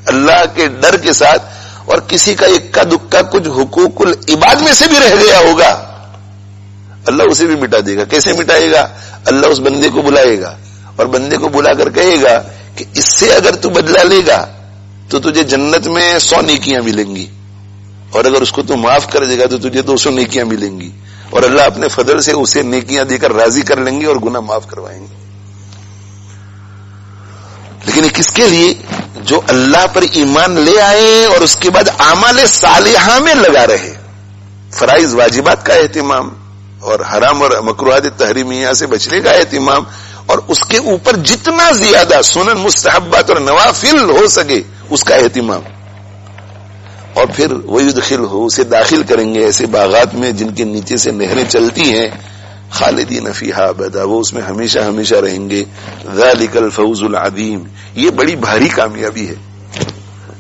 اللہ کے ڈر کے ساتھ، اور کسی کا اکا دکا کچھ حقوق العباد میں سے بھی رہ گیا ہوگا، اللہ اسے بھی مٹا دے گا. کیسے مٹائے گا؟ اللہ اس بندے کو بلائے گا اور بندے کو بلا کر کہے گا کہ اس سے اگر تو بدلہ لے گا تو تجھے جنت میں 100 نیکیاں ملیں گی، اور اگر اس کو تو معاف کر دے گا تو تجھے 200 نیکیاں ملیں گی. اور اللہ اپنے فضل سے اسے نیکیاں دے کر راضی کر لیں گے اور گناہ معاف کروائیں گے. لیکن یہ کس کے لیے؟ جو اللہ پر ایمان لے آئے اور اس کے بعد اعمال صالحہ میں لگا رہے. فرائض واجبات کا اہتمام اور حرام اور مکروہات تحریمیہ سے بچنے کا اہتمام، اور اس کے اوپر جتنا زیادہ سنن مستحبات اور نوافل ہو سکے اس کا اہتمام. اور پھر وَيُدْخِلْهُ، اسے داخل کریں گے ایسے باغات میں جن کے نیچے سے نہریں چلتی ہیں، خالدین فیہا ابدا، وہ اس میں ہمیشہ ہمیشہ رہیں گے. ذَلِكَ الْفَوْزُ الْعَظِيمُ، یہ بڑی بھاری کامیابی ہے،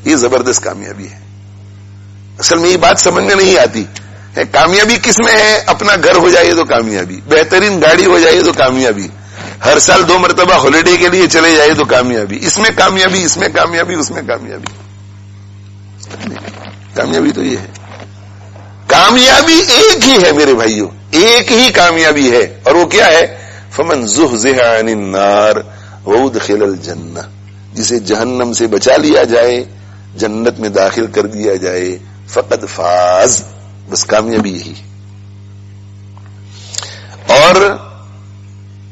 یہ زبردست کامیابی ہے. اصل میں یہ بات سمجھ میں نہیں آتی ہے. کامیابی کس میں ہے؟ اپنا گھر ہو جائے تو کامیابی، بہترین گاڑی ہو جائے تو کامیابی، ہر سال 2 مرتبہ ہالیڈے کے لیے چلے جائے تو کامیابی، اس میں کامیابی، اس میں کامیابی، اس میں کامیابی. کامیابی تو یہ ہے. کامیابی ایک ہی ہے میرے بھائیوں، ایک ہی کامیابی ہے، اور وہ کیا ہے؟ فمن زحزح عن النار وادخل الجنہ، جسے جہنم سے بچا لیا جائے، جنت میں داخل کر دیا جائے، فقد فاز، بس کامیابی یہی. اور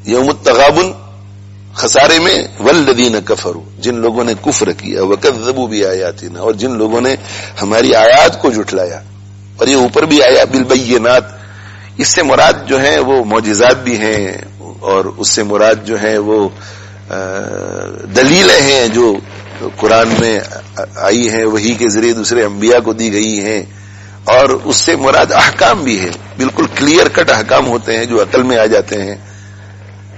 یوم التغابن خسارے میں والذین کفروا، جن لوگوں نے کفر کیا، وکذبوا بآیاتنا، اور جن لوگوں نے ہماری آیات کو جھٹلایا. اور یہ اوپر بھی آیا بالبینات، اس سے مراد جو ہیں وہ معجزات بھی ہیں، اور اس سے مراد جو ہیں وہ دلیلیں ہیں جو قرآن میں آئی ہیں، وحی کے ذریعے دوسرے انبیاء کو دی گئی ہیں. اور اس سے مراد احکام بھی ہے، بالکل کلیئر کٹ احکام ہوتے ہیں جو عقل میں آ جاتے ہیں.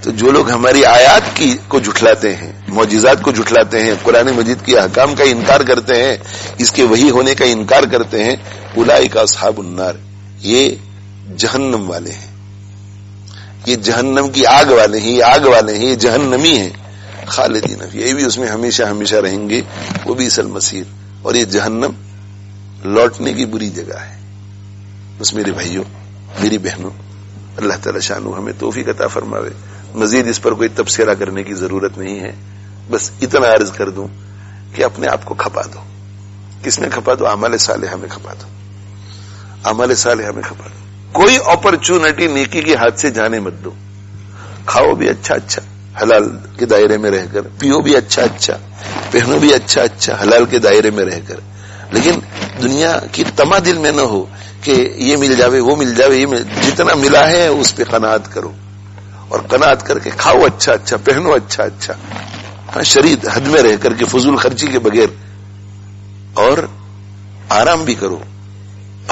تو جو لوگ ہماری آیات کو جھٹلاتے ہیں، معجزات کو جھٹلاتے ہیں، قرآن مجید کی احکام کا انکار کرتے ہیں، اس کے وحی ہونے کا انکار کرتے ہیں، اولئک اصحاب النار، یہ جہنم والے ہیں، یہ جہنم کی آگ والے ہیں، یہ آگ والے ہیں، یہ جہنمی ہیں. خالدین فیہا، یہ بھی اس میں ہمیشہ ہمیشہ رہیں گے. وہ بئس المصیر، اور یہ جہنم لوٹنے کی بری جگہ ہے. بس میرے بھائیوں، میری بہنوں، اللہ تعالی شانہ ہمیں توفیق عطا فرماوے. مزید اس پر کوئی تبصرہ کرنے کی ضرورت نہیں ہے. بس اتنا عرض کر دوں کہ اپنے آپ کو کھپا دو. کس میں کھپا دو؟ اعمال صالحہ میں کھپا دو، اعمال صالحہ میں کھپا دو. کوئی اپرچونٹی نیکی کے ہاتھ سے جانے مت دو. کھاؤ بھی اچھا اچھا حلال کے دائرے میں رہ کر, پیو بھی اچھا اچھا, پہنو بھی اچھا اچھا حلال کے دائرے میں رہ کر, لیکن دنیا کی تما دل میں نہ ہو کہ یہ مل جاوے وہ مل جاوے. جتنا ملا ہے اس پہ قناعت کرو, اور قناعت کر کے کھاؤ اچھا اچھا, پہنو اچھا اچھا, ہاں شرید حد میں رہ کر کے فضول خرچی کے بغیر, اور آرام بھی کرو.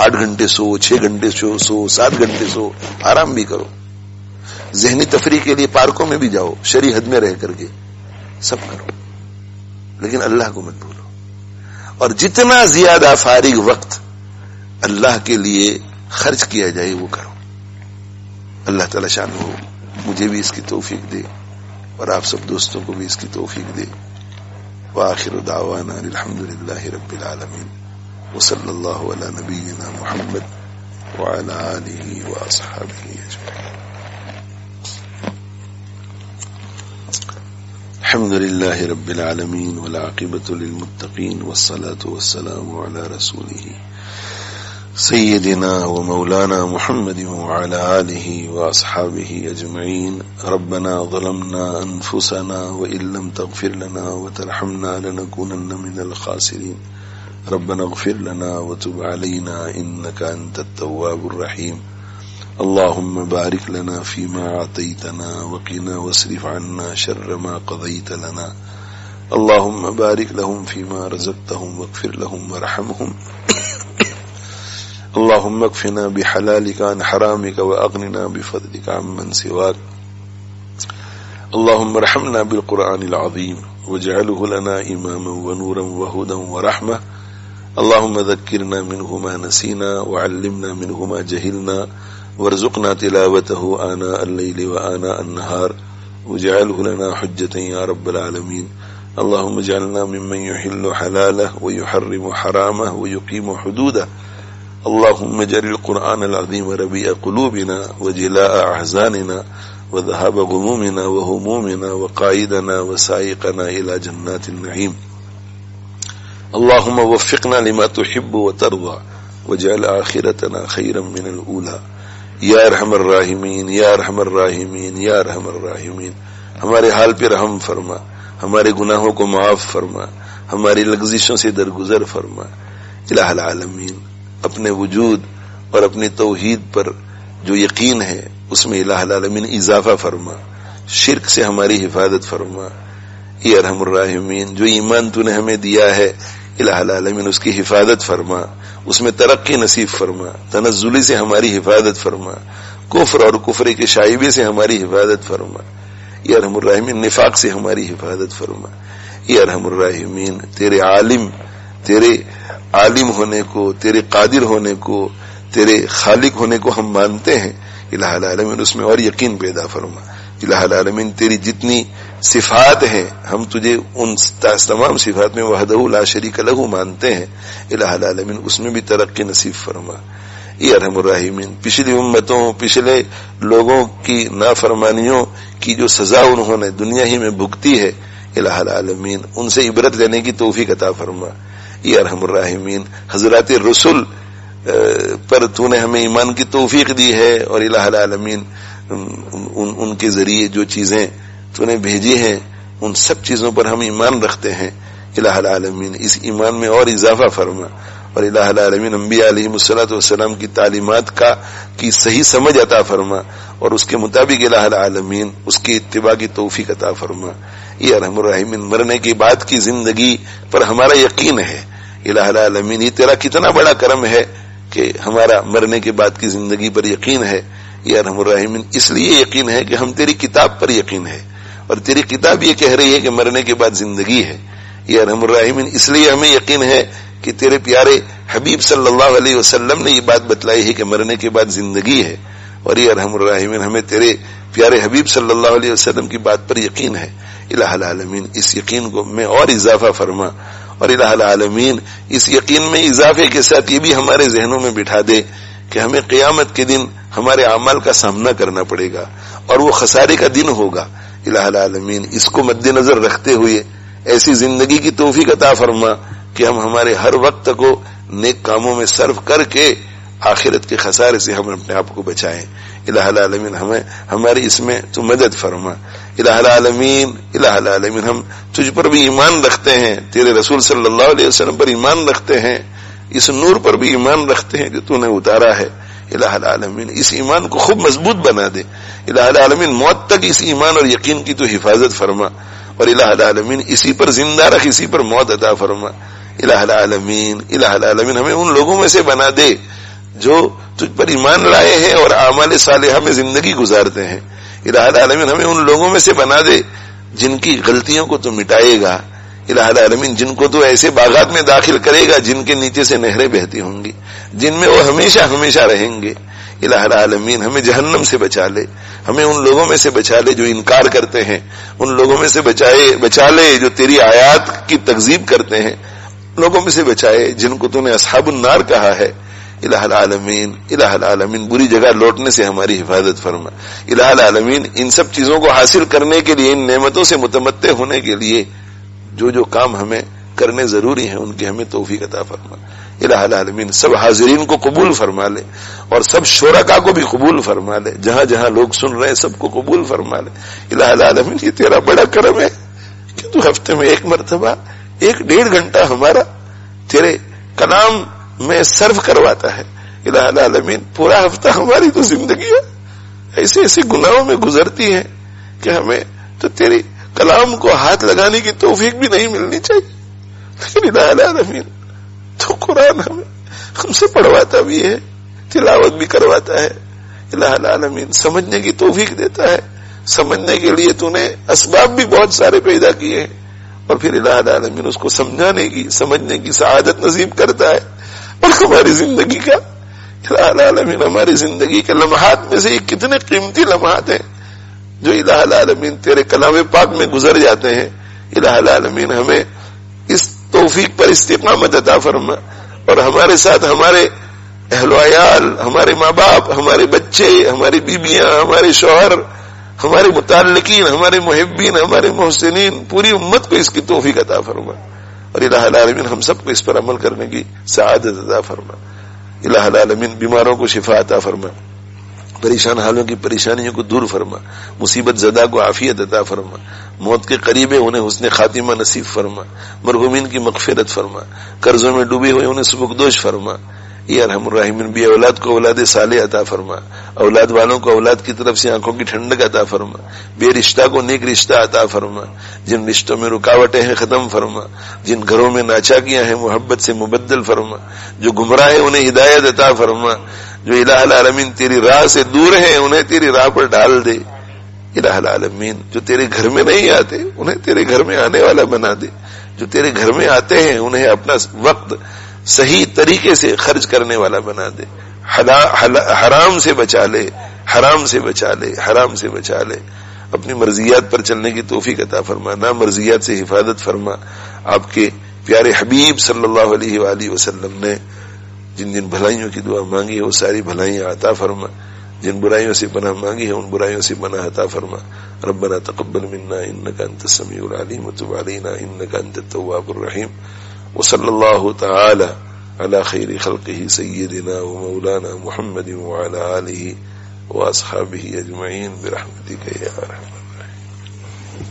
8 گھنٹے سو, 6 گھنٹے سو, 7 گھنٹے سو, آرام بھی کرو. ذہنی تفریح کے لیے پارکوں میں بھی جاؤ, شرعی حد میں رہ کر کے سب کرو, لیکن اللہ کو مت بھولو. اور جتنا زیادہ فارغ وقت اللہ کے لیے خرچ کیا جائے وہ کرو. اللہ تعالی شان ہو مجھے بھی اس کی توفیق دے, اور آپ سب دوستوں کو بھی اس کی توفیق دے. وآخر دعوانا الحمدللہ رب العالمین, وصلی اللہ علی نبینا محمد وعلی آلہ واصحابہ اجمعین. الحمد للہ رب العالمین والعاقبۃ للمتقین والصلاة والسلام علی رسولہ سیدنا ومولانا محمد وعلى آله وأصحابه أجمعين. ربنا ظلمنا أنفسنا وإن لم تغفر لنا وترحمنا لنكونن من الخاسرين. ربنا اغفر لنا وتب علينا إنك أنت التواب الرحيم. اللهم بارك لنا فيما أعطيتنا وقنا واصرف عنا شر ما قضيت لنا. اللهم بارك لهم فيما رزقتهم واغفر لهم وارحمهم. اللهم اكفنا بحلالك عن حرامك واغننا بفضلك عمن سواك. اللهم ارحمنا بالقرآن العظيم واجعله لنا إماما ونورا وهدى ورحمة. اللهم ذكرنا منه ما نسينا وعلمنا منه ما جهلنا وارزقنا تلاوته آناء الليل وآناء النهار واجعله لنا حجة يا رب العالمين. اللهم اجعلنا ممن يحل حلاله ويحرم حرامه ويقيم حدوده. اللهم اجعل القرآن العظيم ربيع قلوبنا وجلاء أحزاننا وذهاب غمومنا وهمومنا وقائدنا وسائقنا إلى جنات النعيم. اللهم وفقنا لما تحب وترضى واجعل آخرتنا خيرا من الأولى. یا ارحم الراحمین, یا ارحم الراحمین, یا ارحم الراحمین. ہمارے حال پہ رحم فرما, ہمارے گناہوں کو معاف فرما, ہماری لغزشوں سے درگزر فرما. الہ العالمین, اپنے وجود اور اپنی توحید پر جو یقین ہے اس میں الہ العالمین اضافہ فرما, شرک سے ہماری حفاظت فرما. یا ارحم الراحمین, جو ایمان تو نے ہمیں دیا ہے الہ العالمین اس کی حفاظت فرما, اس میں ترقی نصیب فرما, تنزلی سے ہماری حفاظت فرما, کفر اور کفر کے شائبے سے ہماری حفاظت فرما. یا ارحم الراحمین, نفاق سے ہماری حفاظت فرما. یا ارحم الراحمین, تیرے عالم ہونے کو, تیرے قادر ہونے کو, تیرے خالق ہونے کو ہم مانتے ہیں. الہ العالمین اس میں اور یقین پیدا فرما. الہ العالمین تیری جتنی صفات ہیں ہم تجھے ان تمام صفات میں وحدہ لا شریک لہ مانتے ہیں. الہ العالمین اس میں بھی ترقی نصیب فرما. یا ارحم الراحمین, پچھلی امتوں, پچھلے لوگوں کی نافرمانیوں کی جو سزا انہوں نے دنیا ہی میں بھگتی ہے, الہ العالمین ان سے عبرت لینے کی توفیق عطا فرما. یا ارحم الراحمین, حضرات رسول پر تو نے ہمیں ایمان کی توفیق دی ہے, اور الہ العالمین ان کے ذریعے جو چیزیں تو نے بھیجی ہیں ان سب چیزوں پر ہم ایمان رکھتے ہیں. الہ العالمین اس ایمان میں اور اضافہ فرما, اور الہ العالمین انبیاء علیہم الصلوۃ والسلام کی تعلیمات کی صحیح سمجھ عطا فرما, اور اس کے مطابق الہ العالمین اس کی اتباع کی توفیق عطا فرما. یا ارحم الراحمین, مرنے کے بعد کی زندگی پر ہمارا یقین ہے. الہ العالمین یہ تیرا کتنا بڑا کرم ہے کہ ہمارا مرنے کے بعد کی زندگی پر یقین ہے. یا ارحم الراحمین اس لیے یقین ہے کہ ہم تیری کتاب پر یقین ہے, اور تیری کتاب یہ کہہ رہی ہے کہ مرنے کے بعد زندگی ہے. یا ارحم الراحمین اس لیے ہمیں یقین ہے کہ تیرے پیارے حبیب صلی اللہ علیہ وسلم نے یہ بات بتلائی ہے کہ مرنے کے بعد زندگی ہے. اور یا ارحم الراحمین ہمیں تیرے پیارے حبیب صلی اللہ علیہ وسلم کی بات پر یقین ہے. الہ العالمین اس یقین کو میں اور اضافہ فرما, اور الہ العالمین اس یقین میں اضافے کے ساتھ یہ بھی ہمارے ذہنوں میں بٹھا دے کہ ہمیں قیامت کے دن ہمارے اعمال کا سامنا کرنا پڑے گا, اور وہ خسارے کا دن ہوگا. الہ العالمین اس کو مد نظر رکھتے ہوئے ایسی زندگی کی توفیق عطا فرما کہ ہم ہمارے ہر وقت کو نیک کاموں میں صرف کر کے آخرت کے خسارے سے ہم اپنے آپ کو بچائیں. الہ العالمین ہمیں ہماری اس میں تو مدد فرما. الہ العالمین ہم تجھ پر بھی ایمان رکھتے ہیں, تیرے رسول صلی اللہ علیہ وسلم پر ایمان رکھتے ہیں, اس نور پر بھی ایمان رکھتے ہیں جو تو نے اتارا ہے. الہ العالمین اس ایمان کو خوب مضبوط بنا دے. الہ العالمین موت تک اس ایمان اور یقین کی تو حفاظت فرما, اور الہ العالمین اسی پر زندہ رکھ, اسی پر موت عطا فرما. الہ العالمین ہمیں ان لوگوں میں سے بنا دے جو تجھ پر ایمان لائے ہیں اور اعمال صالحہ میں زندگی گزارتے ہیں. الہ العالمین ہمیں ان لوگوں میں سے بنا دے جن کی غلطیوں کو تو مٹائے گا. الہ العالمین جن کو تو ایسے باغات میں داخل کرے گا جن کے نیچے سے نہریں بہتی ہوں گی, جن میں وہ ہمیشہ ہمیشہ رہیں گے. الہ العالمین ہمیں جہنم سے بچا لے, ہمیں ان لوگوں میں سے بچا لے جو انکار کرتے ہیں, ان لوگوں میں سے بچا لے جو تیری آیات کی تکذیب کرتے ہیں, لوگوں میں سے بچائے جن کو تو نے اصحاب النار کہا ہے. الہ العالمین بری جگہ لوٹنے سے ہماری حفاظت فرما. الہ العالمین ان سب چیزوں کو حاصل کرنے کے لیے, ان نعمتوں سے متمتع ہونے کے لیے جو کام ہمیں کرنے ضروری ہیں ان کی ہمیں توفیق عطا فرما. الہ العالمین سب حاضرین کو قبول فرما لے اور سب شرکا کو بھی قبول فرما لے, جہاں جہاں لوگ سن رہے ہیں سب کو قبول فرما لے. الہ العالمین یہ تیرا بڑا کرم ہے کہ تو ہفتے میں ایک مرتبہ 1.5 گھنٹہ ہمارا تیرے کلام میں صرف کرواتا ہے. الہ العالمین پورا ہفتہ ہماری تو زندگی ہے ایسے ایسے گناہوں میں گزرتی ہے کہ ہمیں تو تیری کلام کو ہاتھ لگانے کی توفیق بھی نہیں ملنی چاہیے, لیکن الہ العالمین تو قرآن ہم سے پڑھواتا بھی ہے, تلاوت بھی کرواتا ہے. الہ العالمین سمجھنے کی توفیق دیتا ہے, سمجھنے کے لیے تو نے اسباب بھی بہت سارے پیدا کیے ہیں, اور پھر الہ العالمین اس کو سمجھانے کی سمجھنے کی سعادت نصیب کرتا ہے. اور ہماری زندگی کا الہ العالمین ہماری زندگی کے لمحات میں سے یہ کتنے قیمتی لمحات ہیں جو الہ العالمین تیرے کلام پاک میں گزر جاتے ہیں. الہ العالمین ہمیں اس توفیق پر استقامت عطا فرما, اور ہمارے ساتھ ہمارے اہل و عیال, ہمارے ماں باپ, ہمارے بچے, ہماری بیویاں, ہمارے شوہر, ہمارے متعلقین, ہمارے محبین, ہمارے محسنین, پوری امت کو اس کی توفیق عطا فرما. اور الہ العالمین ہم سب کو اس پر عمل کرنے کی سعادت عطا فرما. الہ العالمین بیماروں کو شفا عطا فرما, پریشان حالوں کی پریشانیوں کو دور فرما, مصیبت زدہ کو عافیت عطا فرما, موت کے قریب انہیں حسن خاتمہ نصیب فرما, مرحومین کی مغفرت فرما, قرضوں میں ڈوبے ہوئے انہیں سبکدوش فرما. یا ارحم الراحمین بے اولاد کو اولاد صالح عطا فرما, اولاد والوں کو اولاد کی طرف سے آنکھوں کی ٹھنڈک عطا فرما, بے رشتہ کو نیک رشتہ عطا فرما, جن رشتوں میں رکاوٹیں ہیں ختم فرما, جن گھروں میں ناچاکیاں ہیں محبت سے مبدل فرما, جو گمراہ ہیں انہیں ہدایت عطا فرما, جو الہ العالمین تیری راہ سے دور ہیں انہیں تیری راہ پر ڈال دے. الہ العالمین جو تیرے گھر میں نہیں آتے انہیں تیرے گھر میں آنے والا بنا دے, جو تیرے گھر میں آتے ہیں انہیں اپنا وقت صحیح طریقے سے خرچ کرنے والا بنا دے. حرام سے بچا لے, حرام سے بچا لے, حرام سے بچا لے. اپنی مرضیات پر چلنے کی توفیق عطا فرما, نامرضیات سے حفاظت فرما. آپ کے پیارے حبیب صلی اللہ علیہ وآلہ وسلم نے جن جن بھلائیوں کی دعا مانگی ہے وہ ساری بھلائیاں عطا فرما, جن برائیوں سے پناہ مانگی ہے ان برائیوں سے پناہ عطا فرما. ربنا تقبل منا انك انت السميع العليم وتب علينا انك انت التواب الرحيم. وصلى الله تعالى على خير خلقه سيدنا ومولانا محمد وعلى آله وأصحابه أجمعين برحمتك يا أرحم الراحمين.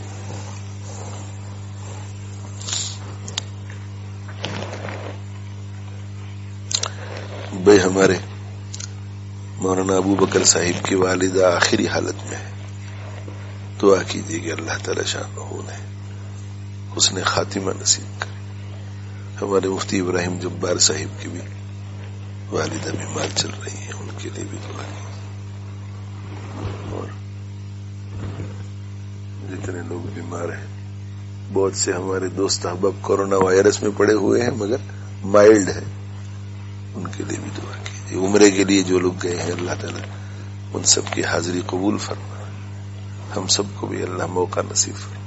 بھائی ہمارے مولانا ابو بکر صاحب کی والدہ آخری حالت میں ہے, دعا کیجیے کہ اللہ تعالی شان انہیں حسن خاتمہ نصیب کرے. ہمارے مفتی ابراہیم جبار صاحب کی بھی والدہ بیمار چل رہی ہیں, ان کے لیے بھی دعا کیجیے. اور جتنے لوگ بیمار ہیں, بہت سے ہمارے دوست احباب کورونا وائرس میں پڑے ہوئے ہیں مگر مائلڈ ہے, ان کے لیے بھی دعا کیجیے. عمرے کے لیے جو لوگ گئے ہیں اللہ تعالیٰ ان سب کی حاضری قبول فرما, ہم سب کو بھی اللہ موقع نصیب فرما.